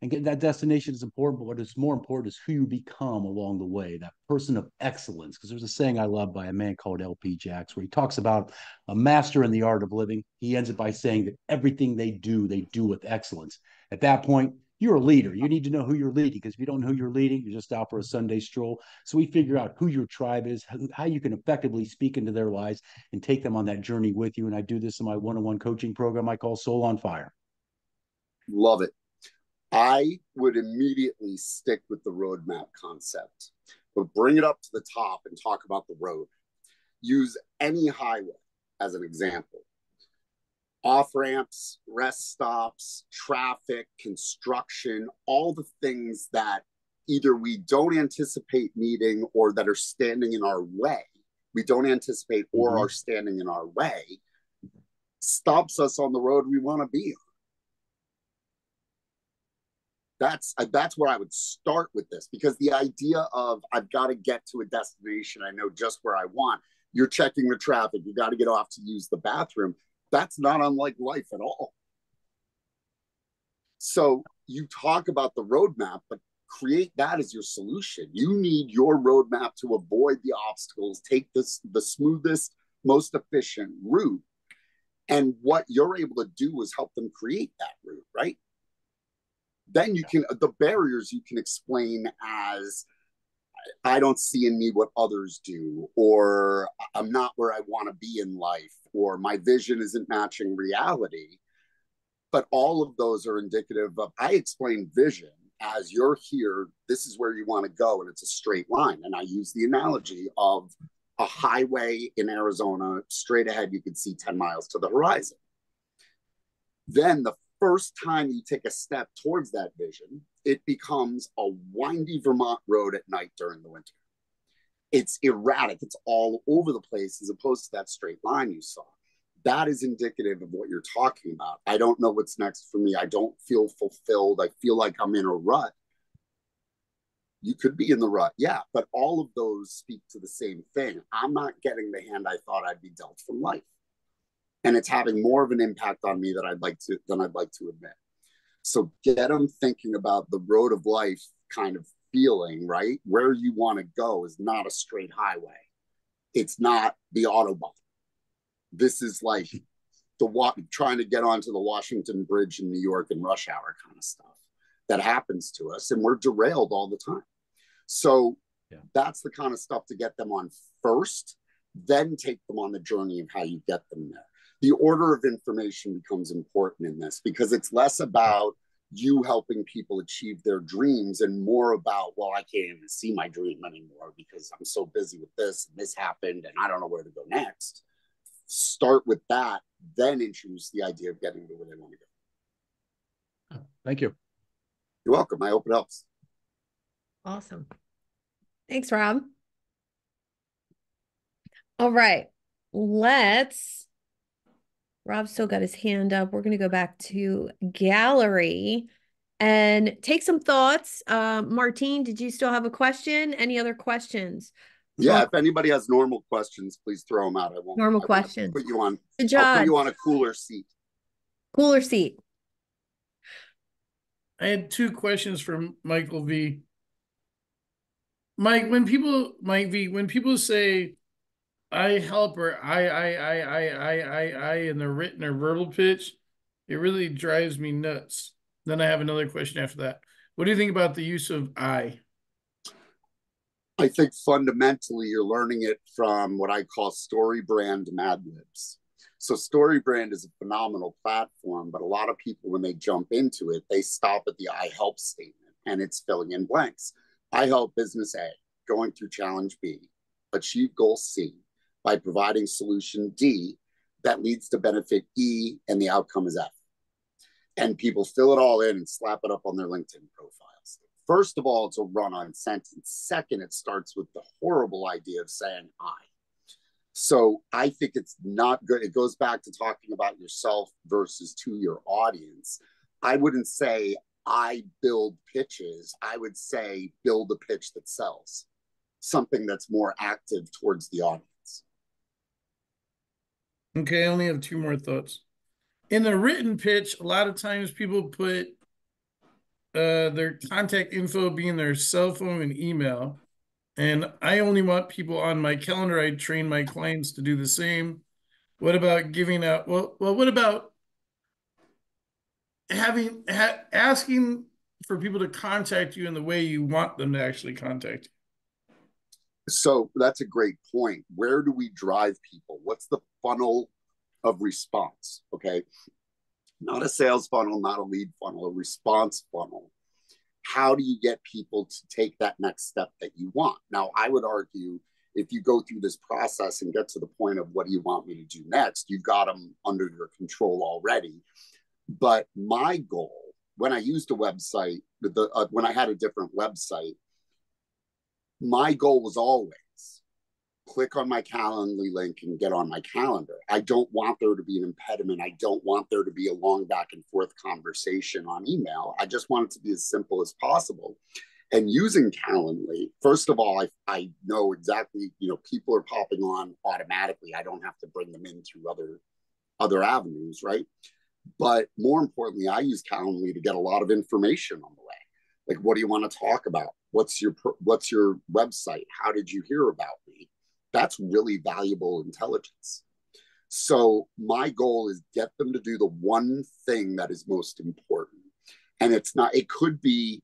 And getting that destination is important, but what is more important is who you become along the way, that person of excellence. Because there's a saying I love by a man called L.P. Jacks, where he talks about a master in the art of living. He ends it by saying that everything they do with excellence. At that point, you're a leader. You need to know who you're leading, because if you don't know who you're leading, you're just out for a Sunday stroll. So we figure out who your tribe is, how you can effectively speak into their lives and take them on that journey with you. And I do this in my one-on-one coaching program I call Soul on Fire. Love it. I would immediately stick with the roadmap concept, but bring it up to the top and talk about the road. Use any highway as an example. Off ramps, rest stops, traffic, construction, all the things that either we don't anticipate needing or that are standing in our way. We don't anticipate or are standing in our way, stops us on the road we want to be on. That's where I would start with this, because the idea of I've got to get to a destination, I know just where I want. You're checking the traffic, you got to get off to use the bathroom. That's not unlike life at all. So you talk about the roadmap, but create that as your solution. You need your roadmap to avoid the obstacles, take the smoothest, most efficient route. And what you're able to do is help them create that route, right? Then you can, the barriers you can explain as, I don't see in me what others do, or I'm not where I want to be in life, or my vision isn't matching reality. But all of those are indicative of, I explain vision as you're here, this is where you want to go, and it's a straight line. And I use the analogy of a highway in Arizona, straight ahead, you can see 10 miles to the horizon. Then the first time you take a step towards that vision, it becomes a windy Vermont road at night during the winter. It's erratic, it's all over the place, as opposed to that straight line you saw. That is indicative of what you're talking about. I don't know what's next for me. I don't feel fulfilled. I feel like I'm in a rut. You could be in the rut, yeah, but all of those speak to the same thing. I'm not getting the hand I thought I'd be dealt from life. And it's having more of an impact on me than I'd like to admit. So get them thinking about the road of life kind of feeling, right? Where you want to go is not a straight highway. It's not the Autobahn. This is like trying to get onto the Washington Bridge in New York in rush hour kind of stuff that happens to us, and we're derailed all the time. So that's the kind of stuff to get them on first, then take them on the journey of how you get them there. The order of information becomes important in this, because it's less about you helping people achieve their dreams and more about, well, I can't even see my dream anymore because I'm so busy with this and this happened and I don't know where to go next. Start with that, then introduce the idea of getting to where they want to go. Thank you. You're welcome. I hope it helps. Awesome. Thanks, Rob. All right. Rob's still got his hand up. We're going to go back to gallery and take some thoughts. Martine, did you still have a question? Any other questions? Yeah, if anybody has normal questions, please throw them out. I won't. Normal questions. Put you on. Good job. I'll put you on a cooler seat. Cooler seat. I had two questions from Michael V. Mike, when people say I help or I in the written or verbal pitch, it really drives me nuts. Then I have another question after that. What do you think about the use of I? I think fundamentally you're learning it from what I call story brand Mad Libs. So story brand is a phenomenal platform, but a lot of people, when they jump into it, they stop at the I help statement and it's filling in blanks. I help business A going through challenge B, achieve goal C by providing solution D that leads to benefit E, and the outcome is F. And people fill it all in and slap it up on their LinkedIn profiles. First of all, it's a run-on sentence. Second, it starts with the horrible idea of saying I. So I think it's not good. It goes back to talking about yourself versus to your audience. I wouldn't say I build pitches. I would say build a pitch that sells, something that's more active towards the audience. Okay, I only have two more thoughts. In the written pitch, a lot of times people put their contact info being their cell phone and email. And I only want people on my calendar. I train my clients to do the same. What about giving out? Well, what about asking for people to contact you in the way you want them to actually contact you? So that's a great point. Where do we drive people? What's the funnel of response? Okay. not a sales funnel, not a lead funnel, a response funnel. How do you get people to take that next step that you want? Now, I would argue if you go through this process and get to the point of what do you want me to do next, you've got them under your control already. But my goal, when I used a website, when I had a different website, my goal was always click on my Calendly link and get on my calendar. I don't want there to be an impediment. I don't want there to be a long back and forth conversation on email. I just want it to be as simple as possible. And using Calendly, first of all, I know exactly, people are popping on automatically. I don't have to bring them in through other avenues, right? But more importantly, I use Calendly to get a lot of information on the way. Like, what do you want to talk about? What's your website? How did you hear about me? That's really valuable intelligence. So my goal is get them to do the one thing that is most important. And it could be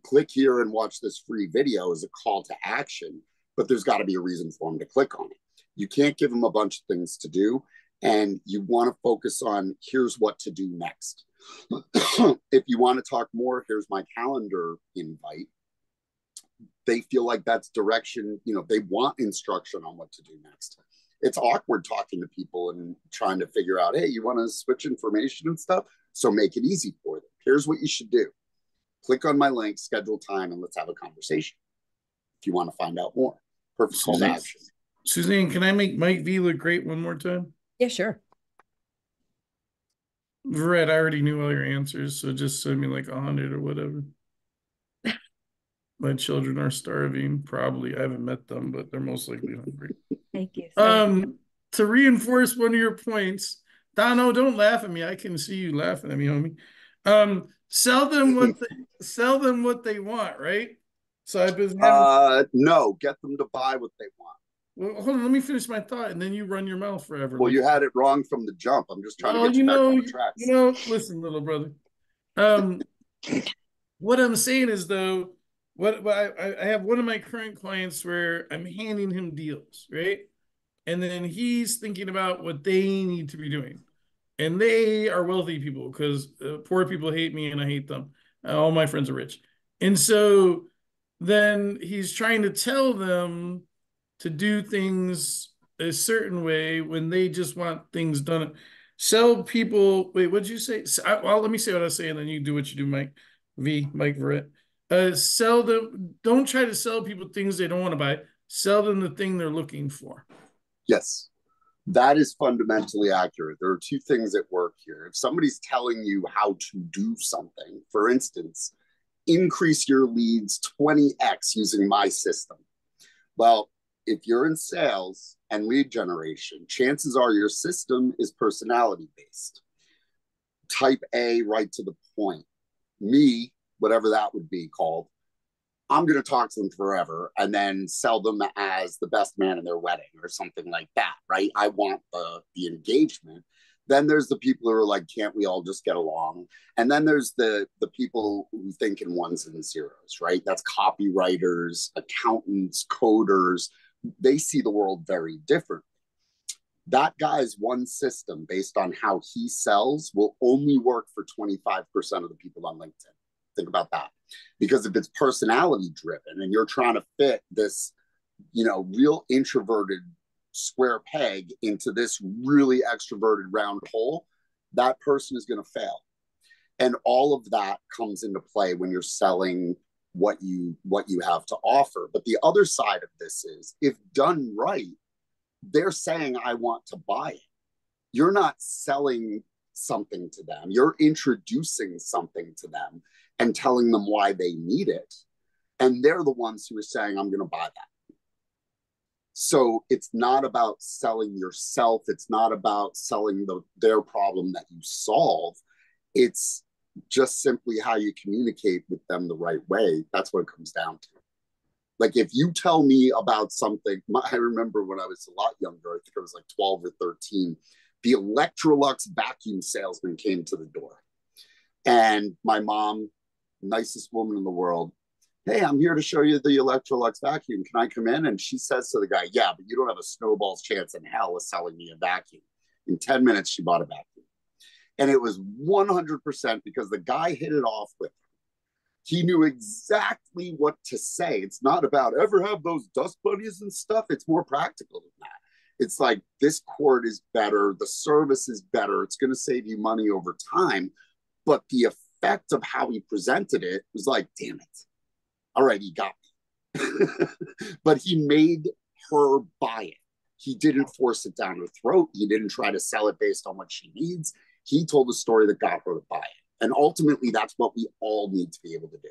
click here and watch this free video as a call to action, but there's got to be a reason for them to click on it. You can't give them a bunch of things to do, and you want to focus on here's what to do next. If you want to talk more, here's my calendar invite. They feel like that's direction, they want instruction on what to do next. It's awkward talking to people and trying to figure out, hey, you want to switch information and stuff? So make it easy for them. Here's what you should do. Click on my link, schedule time, and let's have a conversation if you want to find out more. Perfect call to action. Suzanne, can I make Mike V look great one more time? Yeah, sure. Verret, I already knew all your answers, so just send me like 100 or whatever. My children are starving. Probably. I haven't met them, but they're most likely hungry. Thank you. To reinforce one of your points, Dono, don't laugh at me. I can see you laughing at me, homie. Sell them what they want, right? So I've been no, get them to buy what they want. Well, hold on, let me finish my thought, and then you run your mouth forever. Well, you had it wrong from the jump. I'm just trying to get you back on the tracks. Listen, little brother. What I'm saying is, though, I have one of my current clients where I'm handing him deals, right? And then he's thinking about what they need to be doing. And they are wealthy people because poor people hate me and I hate them. All my friends are rich. And so then he's trying to tell them to do things a certain way when they just want things done. Sell people, wait, what'd you say? Well, let me say what I was saying, and then you do what you do, Mike Verret. Sell them, don't try to sell people things they don't want to buy. Sell them the thing they're looking for. Yes, that is fundamentally accurate. There are two things at work here. If somebody's telling you how to do something, for instance, increase your leads 20x using my system. Well, if you're in sales and lead generation, chances are your system is personality based. Type A, right to the point. Me, whatever that would be called, I'm going to talk to them forever and then sell them as the best man in their wedding or something like that, right? I want the engagement. Then there's the people who are like, can't we all just get along? And then there's the people who think in ones and zeros, right? That's copywriters, accountants, coders. They see the world very differently. That guy's one system based on how he sells will only work for 25% of the people on LinkedIn. Think about that. Because if it's personality driven and you're trying to fit this, real introverted square peg into this really extroverted round hole, that person is going to fail. And all of that comes into play when you're selling what you have to offer. But the other side of this is, if done right, they're saying, I want to buy it. You're not selling something to them. You're introducing something to them and telling them why they need it. And they're the ones who are saying, I'm going to buy that. So it's not about selling yourself. It's not about selling their problem that you solve. It's just simply how you communicate with them the right way. That's what it comes down to. Like, if you tell me about something, I remember when I was a lot younger, I think I was like 12 or 13, the Electrolux vacuum salesman came to the door. And my mom, nicest woman in the world, hey, I'm here to show you the Electrolux vacuum. Can I come in? And she says to the guy, yeah, but you don't have a snowball's chance in hell of selling me a vacuum. In 10 minutes, she bought a vacuum. And it was 100% because the guy hit it off with him. He knew exactly what to say. It's not about ever have those dust bunnies and stuff. It's more practical than that. It's like, this cord is better. The service is better. It's going to save you money over time. But the effect of how he presented it was like, damn it. All right, he got me. But he made her buy it. He didn't force it down her throat. He didn't try to sell it based on what she needs. He told a story that got her to buy it. And ultimately, that's what we all need to be able to do.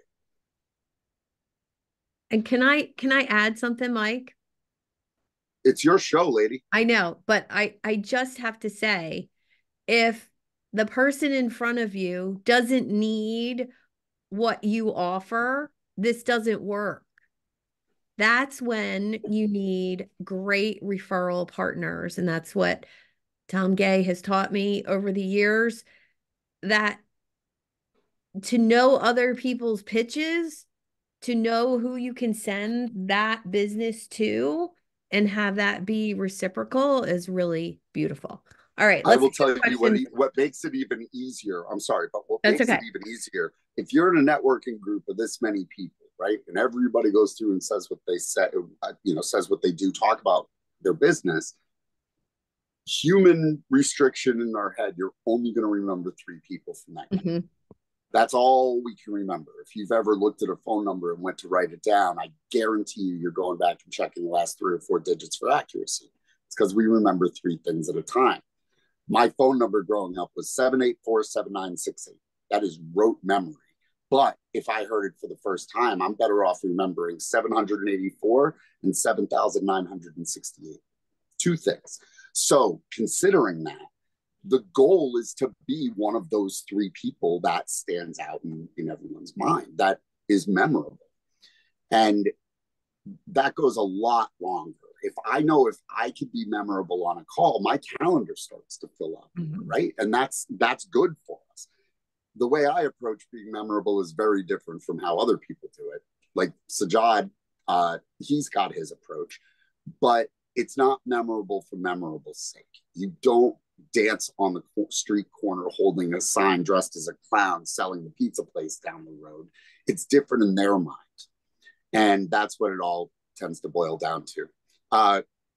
And can I add something, Mike? It's your show, lady. I know, but I just have to say, if the person in front of you doesn't need what you offer, this doesn't work. That's when you need great referral partners. And that's what Tom Gay has taught me over the years, that to know other people's pitches, to know who you can send that business to and have that be reciprocal is really beautiful. All right. I will tell you what makes it even easier. I'm sorry, but what makes it even easier, if you're in a networking group of this many people, right? And everybody goes through and says what they said, says what they do, talk about their business. Human restriction in our head, you're only going to remember 3 people from that. Mm-hmm. That's all we can remember. If you've ever looked at a phone number and went to write it down, I guarantee you're going back and checking the last 3 or 4 digits for accuracy. It's because we remember 3 things at a time. My phone number growing up was 784-7968. That is rote memory. But if I heard it for the first time, I'm better off remembering 784 and 7,968. 2 things. So considering that, the goal is to be one of those 3 people that stands out in everyone's mind, that is memorable. And that goes a lot longer. If I know if I could be memorable on a call, my calendar starts to fill up, right? And that's good for us. The way I approach being memorable is very different from how other people do it. Like Sajad, he's got his approach, but it's not memorable for memorable's sake. You don't dance on the street corner holding a sign dressed as a clown selling the pizza place down the road. It's different in their mind. And that's what it all tends to boil down to.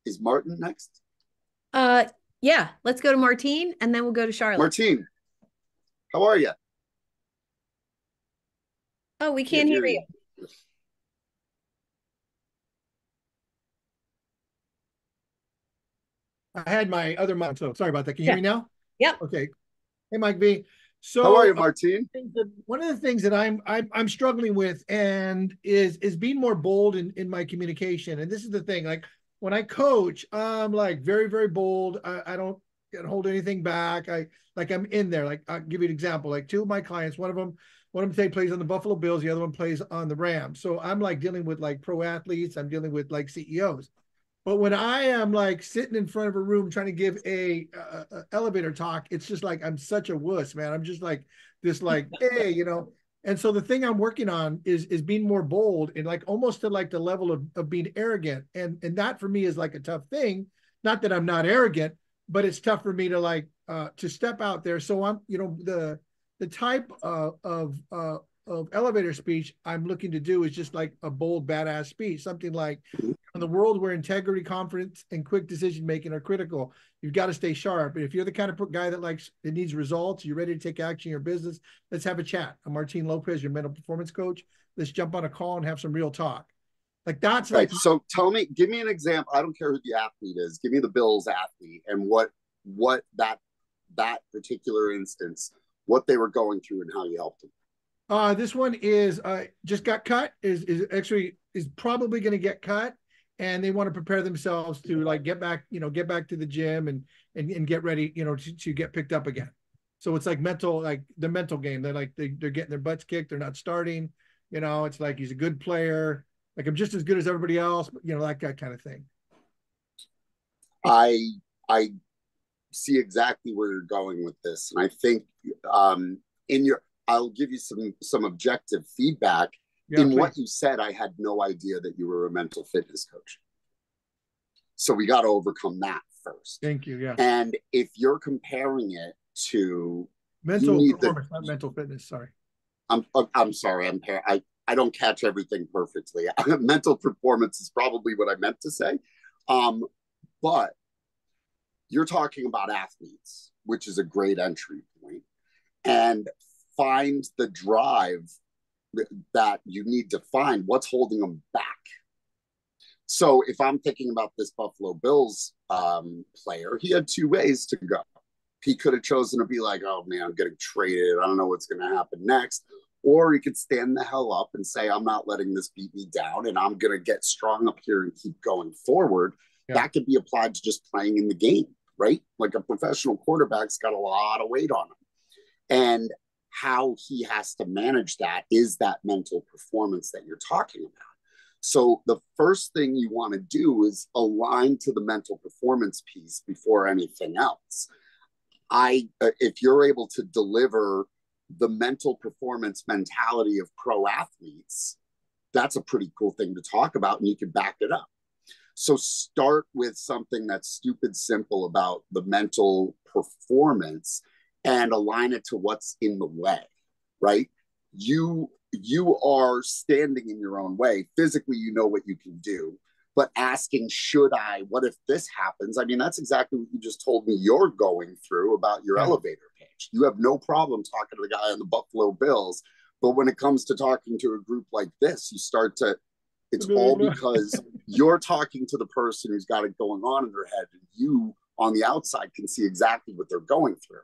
Is Martin next? Yeah, let's go to Martine and then we'll go to Charlotte. Martine, how are you? Oh, we can't hear you. I had my other mic, so sorry about that. Can you hear me now? Yep. Okay. Hey, Mike V. So how are you, Martine? One of the things that I'm struggling with and is being more bold in my communication. And this is the thing, like when I coach, I'm like very, very bold. I don't hold anything back. I'm in there. Like I'll give you an example. Like 2 of my clients, one of them plays on the Buffalo Bills, the other one plays on the Rams. So I'm like dealing with like pro athletes. I'm dealing with like CEOs. But when I am like sitting in front of a room trying to give a elevator talk, it's just like I'm such a wuss, man. I'm just like this, like, hey, And so the thing I'm working on is being more bold and like almost to like the level of being arrogant. And that for me is like a tough thing. Not that I'm not arrogant, but it's tough for me to like to step out there. So I'm, the type of elevator speech I'm looking to do is just like a bold, badass speech, something like, in the world where integrity, confidence, and quick decision making are critical, you've got to stay sharp. And if you're the kind of guy that needs results, you're ready to take action in your business, let's have a chat. I'm Martin Lopez, your mental performance coach. Let's jump on a call and have some real talk. Like that's right. So give me an example. I don't care who the athlete is. Give me the Bills athlete and what that particular instance, what they were going through and how you helped them. This one is just got cut. Is probably going to get cut. And they want to prepare themselves to like get back to the gym and get ready, to get picked up again. So it's like the mental game. They're like, they're getting their butts kicked. They're not starting, it's like, he's a good player. Like I'm just as good as everybody else, but that kind of thing. I see exactly where you're going with this. And I think I'll give you some objective feedback. Yeah, in please. What you said, I had no idea that you were a mental fitness coach. So we got to overcome that first. Thank you. Yeah. And if you're comparing it to Mental performance, not mental fitness. Sorry. I'm sorry. I don't catch everything perfectly. Mental performance is probably what I meant to say. But you're talking about athletes, which is a great entry point, and find the drive that you need to find. What's holding them back? So if I'm thinking about this Buffalo Bills player, he had two ways to go. He could have chosen to be like, oh man, I'm getting traded. I don't know what's going to happen next. Or he could stand the hell up and say, I'm not letting this beat me down and I'm going to get strong up here and keep going forward. Yeah. That could be applied to just playing in the game, right? Like a professional quarterback's got a lot of weight on him. And how he has to manage that is that mental performance that you're talking about. So the first thing you want to do is align to the mental performance piece before anything else. If you're able to deliver the mental performance mentality of pro athletes, that's a pretty cool thing to talk about, and you can back it up. So start with something that's stupid simple about the mental performance and align it to what's in the way, right? You are standing in your own way. Physically, you know what you can do, but asking, should I, what if this happens? I mean, that's exactly what you just told me you're going through about your elevator pitch. You have no problem talking to the guy on the Buffalo Bills, but when it comes to talking to a group like this, you start to, it's all because you're talking to the person who's got it going on in their head, and you on the outside can see exactly what they're going through.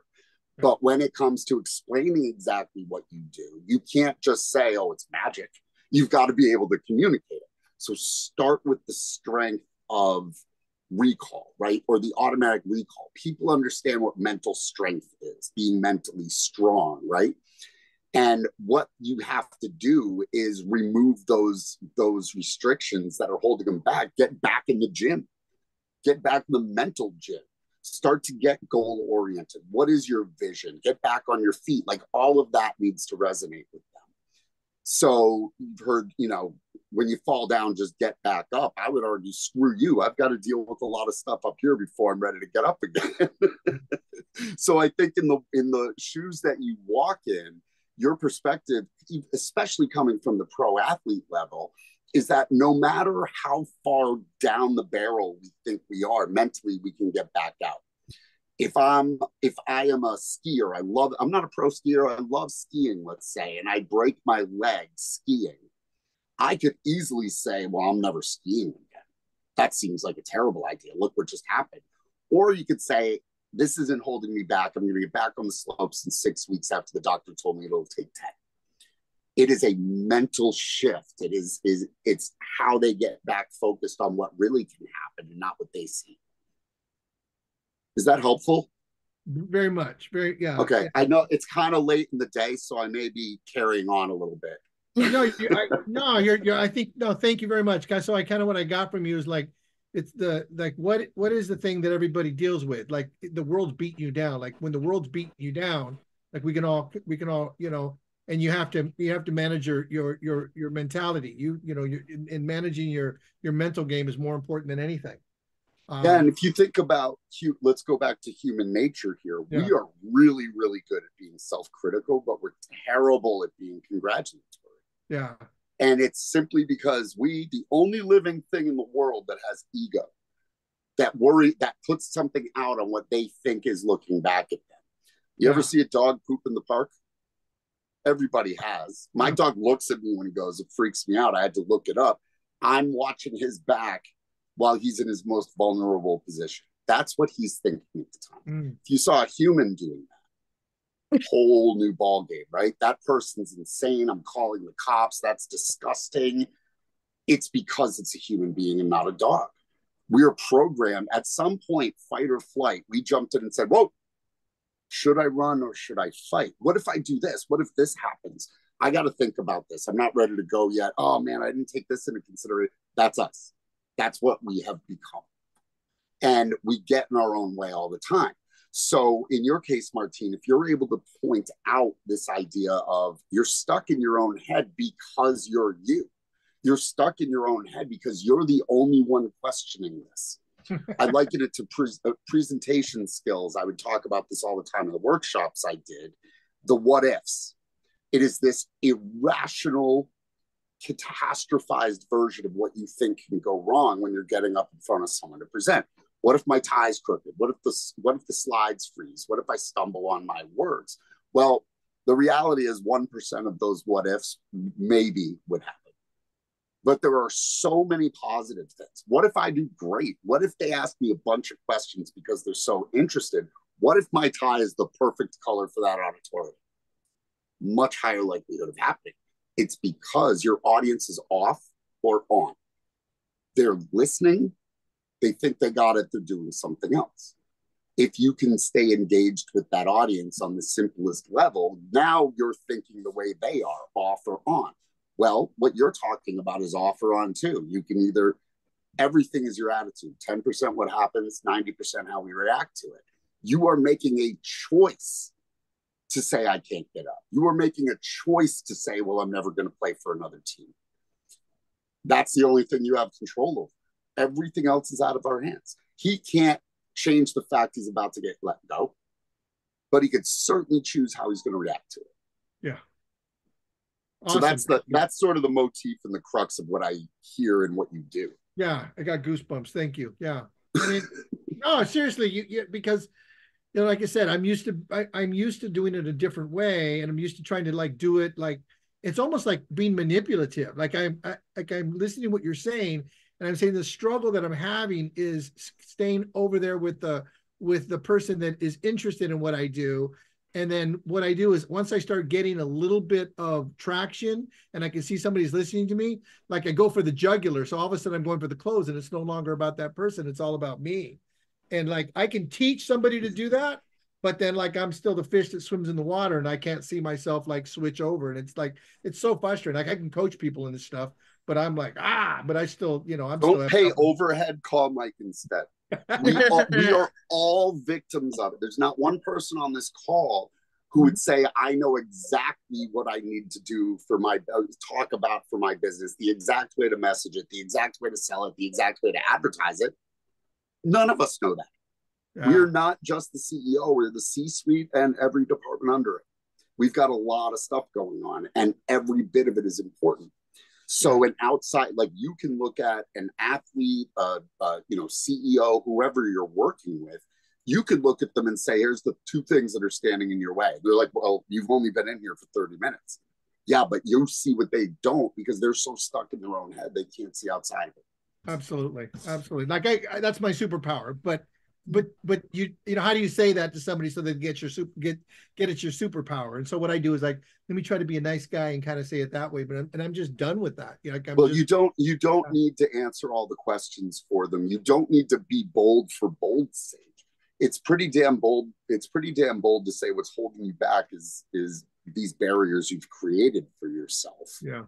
But when it comes to explaining exactly what you do, you can't just say, oh, it's magic. You've got to be able to communicate it. So start with the strength of recall, right? Or the automatic recall. People understand what mental strength is, being mentally strong, right? And what you have to do is remove those restrictions that are holding them back. Get back in the gym. Get back in the mental gym. Start to get goal oriented. What is your vision? Get back on your feet. Like all of that needs to resonate with them. So you've heard, when you fall down, just get back up. I would argue, screw you. I've got to deal with a lot of stuff up here before I'm ready to get up again. So I think in the shoes that you walk in, your perspective, especially coming from the pro athlete level, is that no matter how far down the barrel we think we are, mentally we can get back out. If I am a skier, I'm not a pro skier, I love skiing, let's say, and I break my leg skiing, I could easily say, well, I'm never skiing again. That seems like a terrible idea. Look what just happened. Or you could say, this isn't holding me back. I'm going to get back on the slopes in 6 weeks after the doctor told me it'll take 10. It is a mental shift. It's how they get back focused on what really can happen and not what they see. Is that helpful? Very much. Yeah. Okay. I know it's kind of late in the day, so I may be carrying on a little bit. I think, thank you very much, guys. So what I got from you is like, it's what is the thing that everybody deals with? Like the world's beating you down. Like when the world's beating you down, like we can all, and you have to manage your mentality. In managing your mental game is more important than anything. And if you think about, let's go back to human nature here. Yeah. We are really, really good at being self-critical, but we're terrible at being congratulatory. Yeah. And it's simply because the only living thing in the world that has ego, that puts something out on what they think is looking back at them. You ever see a dog poop in the park? Everybody has. My dog looks at me when he goes, it freaks me out. I had to look it up. I'm watching his back while he's in his most vulnerable position. That's what he's thinking at the time. If you saw a human doing that, whole new ball game, right? That person's insane. I'm calling the cops. That's disgusting. It's because it's a human being and not a dog. We're programmed at some point, fight or flight. We jumped in and said, whoa, should I run or should I fight? What if I do this? What if this happens? I got to think about this. I'm not ready to go yet. Oh man, I didn't take this into consideration. That's us. That's what we have become. And we get in our own way all the time. So in your case, Martine, if you're able to point out this idea of you're stuck in your own head because you're you. You're stuck in your own head because you're the only one questioning this. I liken it to presentation skills. I would talk about this all the time in the workshops I did. The what ifs. It is this irrational, catastrophized version of what you think can go wrong when you're getting up in front of someone to present. What if my tie's crooked? What if the slides freeze? What if I stumble on my words? Well, the reality is 1% of those what ifs maybe would happen. But there are so many positive things. What if I do great? What if they ask me a bunch of questions because they're so interested? What if my tie is the perfect color for that auditorium? Much higher likelihood of happening. It's because your audience is off or on. They're listening. They think they got it. They're doing something else. If you can stay engaged with that audience on the simplest level, now you're thinking the way they are, off or on. Well, what you're talking about is off or on too. You can either, everything is your attitude. 10% what happens, 90% how we react to it. You are making a choice to say, I can't get up. You are making a choice to say, well, I'm never going to play for another team. That's the only thing you have control over. Everything else is out of our hands. He can't change the fact he's about to get let go, but he could certainly choose how he's going to react to it. Yeah. Awesome. So that's sort of the motif and the crux of what I hear and what you do. Yeah, I got goosebumps. Thank you. Yeah. I mean, no, seriously, because like I said, I'm used to doing it a different way, and I'm used to trying to like do it like it's almost like being manipulative. Like I'm listening to what you're saying, and I'm saying the struggle that I'm having is staying over there with the person that is interested in what I do. And then what I do is once I start getting a little bit of traction and I can see somebody's listening to me, like I go for the jugular. So all of a sudden I'm going for the close, and it's no longer about that person. It's all about me. And like, I can teach somebody to do that, but then like, I'm still the fish that swims in the water and I can't see myself like switch over. And it's like, it's so frustrating. Like I can coach people in this stuff, but I'm like, but I still, I'm don't pay overhead, call Mike instead. We are all victims of it. There's not one person on this call who would say, I know exactly what I need to do for talk about for my business, the exact way to message it, the exact way to sell it, the exact way to advertise it. None of us know that. Yeah. We're not just the CEO, we're the C-suite and every department under it. We've got a lot of stuff going on, and every bit of it is important. So an outside, like you can look at an athlete, CEO, whoever you're working with, you could look at them and say, here's the two things that are standing in your way. They're like, well, you've only been in here for 30 minutes. Yeah, but you see what they don't because they're so stuck in their own head, they can't see outside of it. Absolutely. Absolutely. Like that's my superpower, but you how do you say that to somebody so they get it's your superpower? And so what I do is like, let me try to be a nice guy and kind of say it that way, but I'm just done with that. You don't need to answer all the questions for them. You don't need to be bold for bold's sake. It's pretty damn bold. It's pretty damn bold to say what's holding you back is these barriers you've created for yourself. Yeah.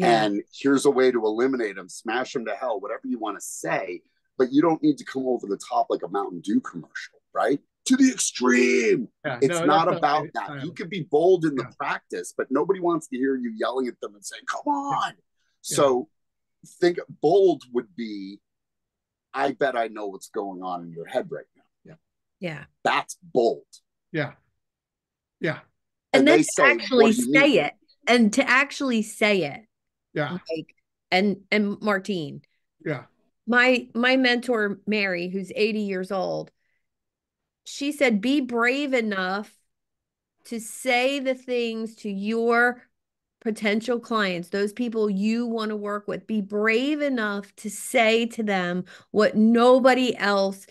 And here's a way to eliminate them, smash them to hell, whatever you want to say. But you don't need to come over the top like a Mountain Dew commercial, right? To the extreme. Yeah, it's not about that. You can be bold in the practice, but nobody wants to hear you yelling at them and saying, come on. Yeah. So think bold would be, I bet I know what's going on in your head right now. Yeah. Yeah. That's bold. Yeah. Yeah. And then to actually say it. And to actually say it. Yeah. Like, and Martine. Yeah. My mentor, Mary, who's 80 years old, she said, be brave enough to say the things to your potential clients, those people you want to work with. Be brave enough to say to them what nobody else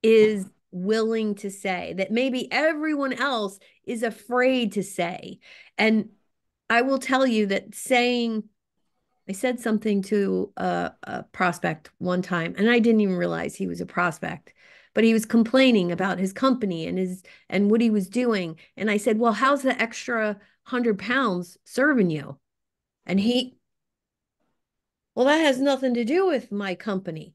is willing to say, that maybe everyone else is afraid to say. And I will tell you that I said something to a prospect one time, and I didn't even realize he was a prospect, but he was complaining about his company and what he was doing. And I said, well, how's the extra 100 pounds serving you? And well, that has nothing to do with my company.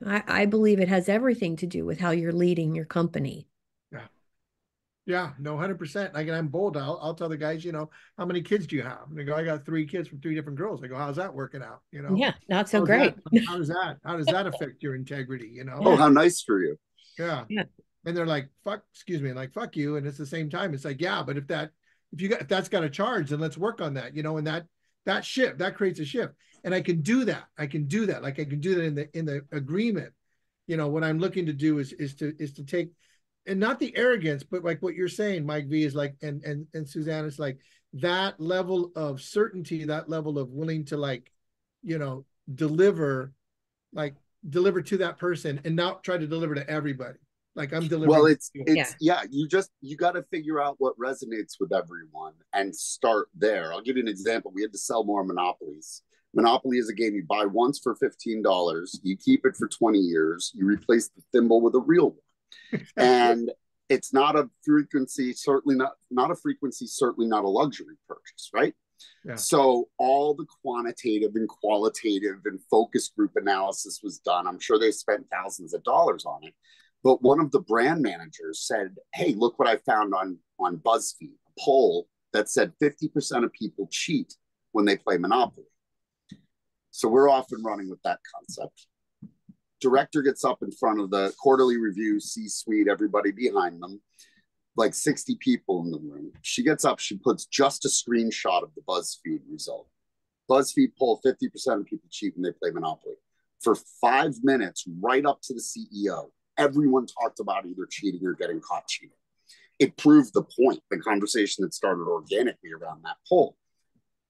I believe it has everything to do with how you're leading your company. Yeah. Yeah, no, 100%. Like, and I'm bold. I'll tell the guys, how many kids do you have? And they go, I got 3 kids from 3 different girls. I go, how's that working out? Yeah, not so great. How does that affect your integrity? Oh, how nice for you. Yeah. And they're like, fuck, excuse me, like, fuck you. And it's the same time. It's like, yeah, but if that's got a charge, then let's work on that, and that creates a shift. And I can do that. Like, I can do that in the agreement. What I'm looking to do is to take, and not the arrogance, but like what you're saying, Mike V, is like, and Suzanne, is like that level of certainty, that level of willing to, like, deliver to that person and not try to deliver to everybody. Like, I'm delivering. Well, it's you got to figure out what resonates with everyone and start there. I'll give you an example. We had to sell more Monopolies. Monopoly is a game you buy once for $15. You keep it for 20 years. You replace the thimble with a real one. And it's not a frequency, certainly not a frequency, certainly not a luxury purchase, right? Yeah. So all the quantitative and qualitative and focus group analysis was done. I'm sure they spent thousands of dollars on it. But one of the brand managers said, hey, look what I found on BuzzFeed, a poll that said 50% of people cheat when they play Monopoly. So we're off and running with that concept. Director gets up in front of the quarterly review, C-suite, everybody behind them, like 60 people in the room. She gets up, she puts just a screenshot of the BuzzFeed result. BuzzFeed poll, 50% of people cheat when they play Monopoly. For 5 minutes, right up to the CEO, everyone talked about either cheating or getting caught cheating. It proved the point, the conversation that started organically around that poll.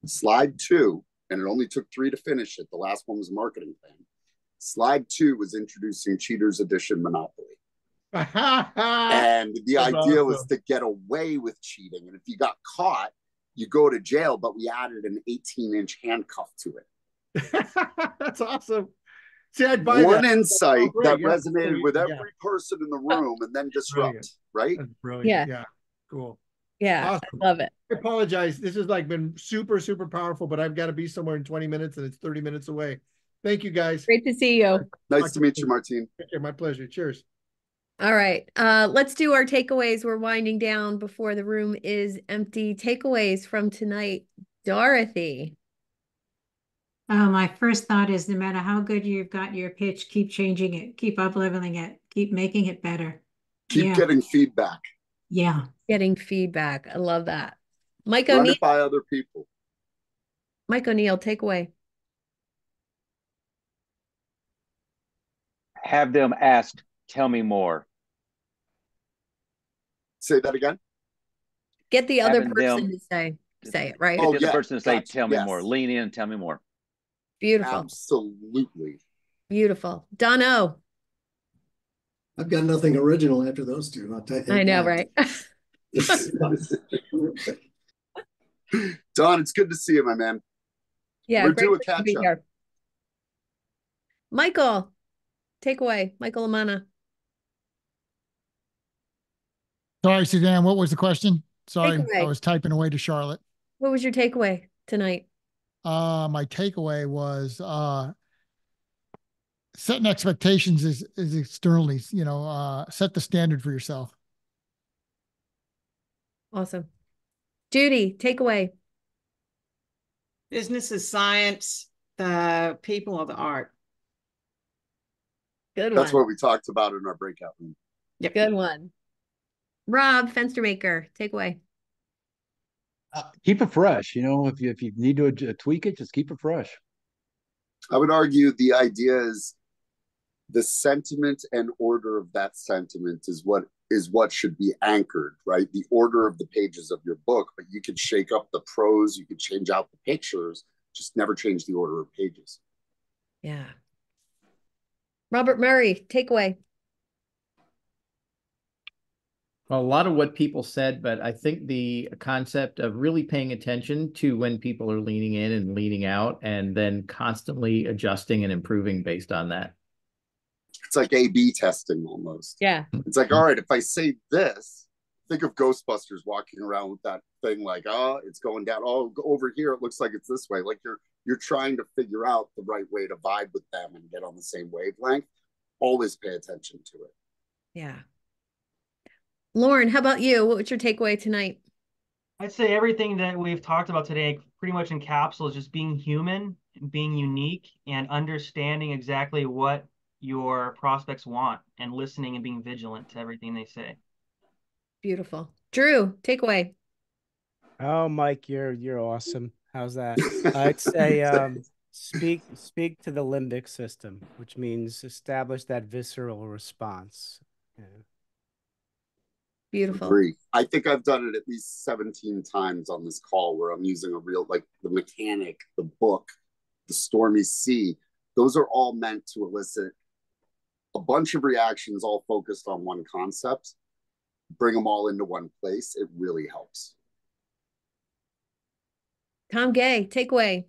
Slide 2, and it only took 3 to finish it. The last one was a marketing plan. Slide 2 was introducing Cheaters Edition Monopoly. And the idea was to get away with cheating. And if you got caught, you go to jail, but we added an 18-inch handcuff to it. That's awesome. See, I'd buy one that. insight that resonated with every person in the room and then disrupt, right? That's brilliant. Yeah. Cool. Yeah. Awesome. I love it. I apologize. This has like been super, super powerful, but I've got to be somewhere in 20 minutes and it's 30 minutes away. Thank you, guys. Great to see you. Nice to meet you, Martine. My pleasure. Cheers. All right. Let's do our takeaways. We're winding down before the room is empty. Takeaways from tonight. Dorothy. My first thought is, no matter how good you've got your pitch, keep changing it, keep up-leveling it, keep making it better. Keep getting feedback. Yeah. Getting feedback. I love that. Mike Run O'Neill. it by other people. Mike O'Neill, takeaway. Have them ask, tell me more. Say that again. Get the other Having person them- to say it, right? Get the other person to say, tell me Yes. more. Lean in and tell me more. Beautiful. Absolutely. Beautiful. Dono. I've got nothing original after those two. I'll tell you I know, that. right? Don, it's good to see you, my man. Yeah, We're great due a for you to catch be up. here. Michael, takeaway. Michael Amana. Sorry, Suzanne, what was the question? Sorry, Takeaway. I was typing away to Charlotte. What was your takeaway tonight? My takeaway was setting expectations is externally, set the standard for yourself. Awesome. Judy, takeaway. Business is science, the people are the art. Good one. That's what we talked about in our breakout room. Yep. Good one. Rob, Fenstermaker, takeaway. Keep it fresh. If you need to tweak it, just keep it fresh. I would argue the idea is the sentiment and order of that sentiment is what should be anchored, right? The order of the pages of your book, but you could shake up the prose, you could change out the pictures, just never change the order of pages. Yeah. Robert Murray, takeaway. Well, a lot of what people said, but I think the concept of really paying attention to when people are leaning in and leaning out and then constantly adjusting and improving based on that. It's like A/B testing almost. Yeah. It's like, all right, if I say this, think of Ghostbusters walking around with that thing like, oh, it's going down. Oh, over here, it looks like it's this way. Like you're trying to figure out the right way to vibe with them and get on the same wavelength. Always pay attention to it. Yeah. Lauren, how about you? What was your takeaway tonight? I'd say everything that we've talked about today pretty much encapsulates just being human, being unique, and understanding exactly what your prospects want and listening and being vigilant to everything they say. Beautiful. Drew, takeaway. Oh, Mike, you're awesome. How's that? I'd say speak to the limbic system, which means establish that visceral response. Yeah. Beautiful. Agree. I think I've done it at least 17 times on this call where I'm using a real, like the mechanic, the book, the stormy sea. Those are all meant to elicit a bunch of reactions all focused on one concept. Bring them all into one place. It really helps. Tom Gay, takeaway.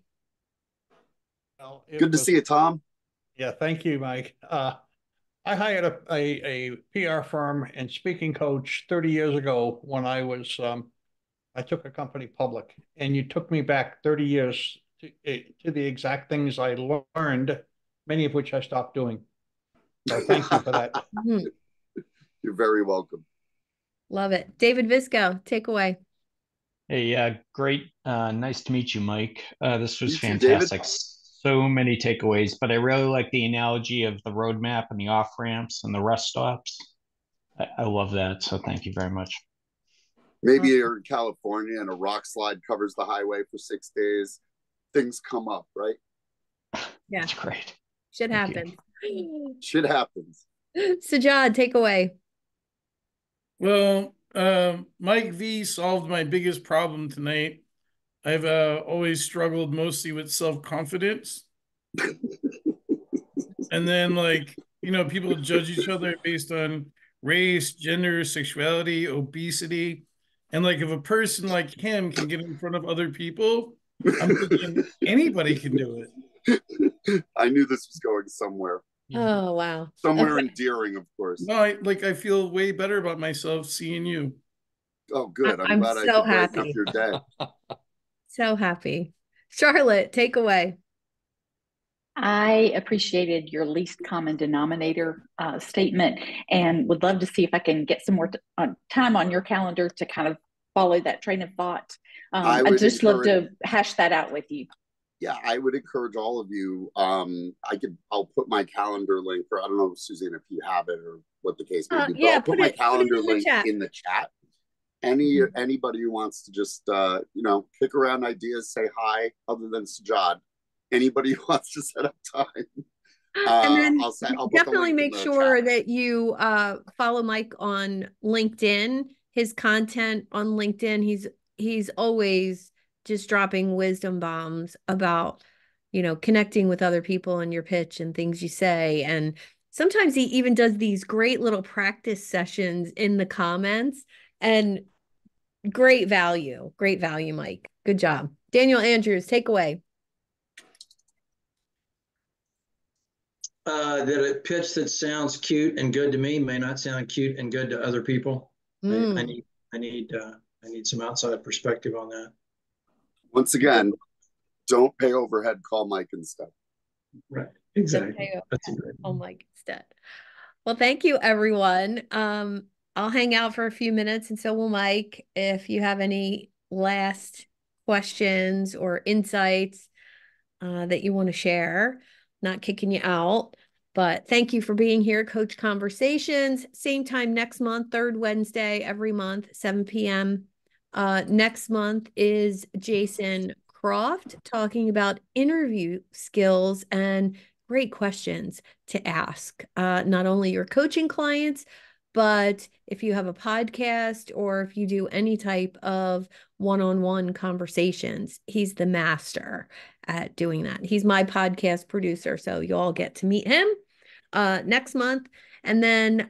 Well, good to see you, Tom. Yeah, thank you, Mike. I hired a PR firm and speaking coach 30 years ago when I was I took a company public, and you took me back 30 years to the exact things I learned, many of which I stopped doing. So thank you for that. You're very welcome. Love it. David Visco, takeaway. Hey, great. Nice to meet you, Mike. This was You too, fantastic. David. So many takeaways, but I really like the analogy of the roadmap and the off ramps and the rest stops. I love that. So thank you very much. Maybe you're in California and a rock slide covers the highway for 6 days. Things come up, right? Yeah. That's great. Shit happens. Shit happens. Sajad, takeaway. Well, Mike V solved my biggest problem tonight. I've always struggled mostly with self-confidence. And then, like, people judge each other based on race, gender, sexuality, obesity. And like, if a person like him can get in front of other people, I'm thinking anybody can do it. I knew this was going somewhere. Oh, wow. Somewhere endearing, of course. No, I feel way better about myself seeing you. Oh, good. I'm glad so I could brighten happy. up your day. So happy. Charlotte, takeaway. I appreciated your least common denominator statement and would love to see if I can get some more time on your calendar to kind of follow that train of thought. I'd just love to hash that out with you. Yeah, I would encourage all of you. I'll put my calendar link, or I don't know, Suzanne, if you have it or what the case may be. But I'll put my calendar link in the chat. Anybody who wants to just kick around ideas, say hi, other than Sajad. Anybody who wants to set up time. And then I'll definitely make sure that you follow Mike on LinkedIn. His content on LinkedIn, he's always just dropping wisdom bombs about, connecting with other people in your pitch and things you say. And sometimes he even does these great little practice sessions in the comments, and great value, Mike. Good job. Daniel Andrews, take away. That a pitch that sounds cute and good to me may not sound cute and good to other people. I need some outside perspective on that. Once again, don't pay overhead, call Mike instead. Right, exactly. That's a great one. Call Mike instead. Well, thank you, everyone. I'll hang out for a few minutes, and so will Mike. If you have any last questions or insights that you want to share, not kicking you out, but thank you for being here. Coach Conversations, same time next month, third Wednesday every month, 7 p.m. Next month is Jason Croft talking about interview skills and great questions to ask, not only your coaching clients, but if you have a podcast or if you do any type of one-on-one conversations, he's the master at doing that. He's my podcast producer, so you all get to meet him next month. And then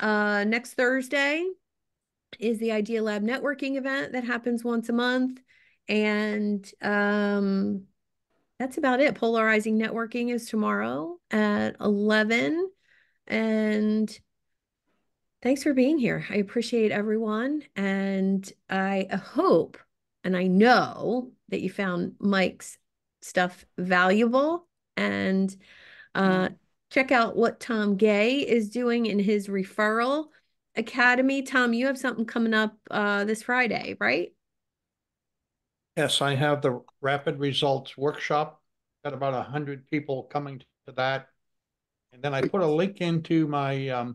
next Thursday is the Idea Lab networking event that happens once a month. And that's about it. Polarizing Networking is tomorrow at 11. And thanks for being here. I appreciate everyone. And I hope, and I know that you found Mike's stuff valuable. And check out what Tom Gay is doing in his referral Academy. Tom, you have something coming up this Friday, right? Yes, I have the Rapid Results Workshop. Got about 100 people coming to that. And then I put a link into my, I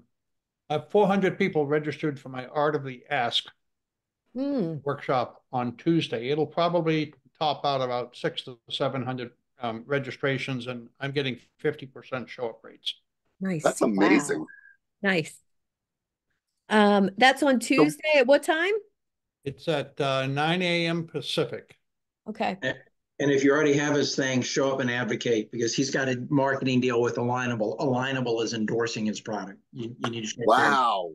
have 400 people registered for my Art of the Ask workshop on Tuesday. It'll probably top out about 600 to 700 registrations, and I'm getting 50% show up rates. Nice. That's amazing. Wow. Nice. That's on Tuesday at what time? It's at 9 a.m. Pacific. Okay. And if you already have his thing, show up and advocate, because he's got a marketing deal with Alignable. Alignable is endorsing his product. You need to show up. Wow.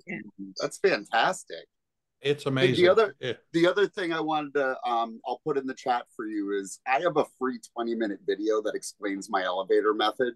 That's fantastic. It's amazing. The other thing I wanted to I'll put in the chat for you is I have a free 20-minute video that explains my elevator method.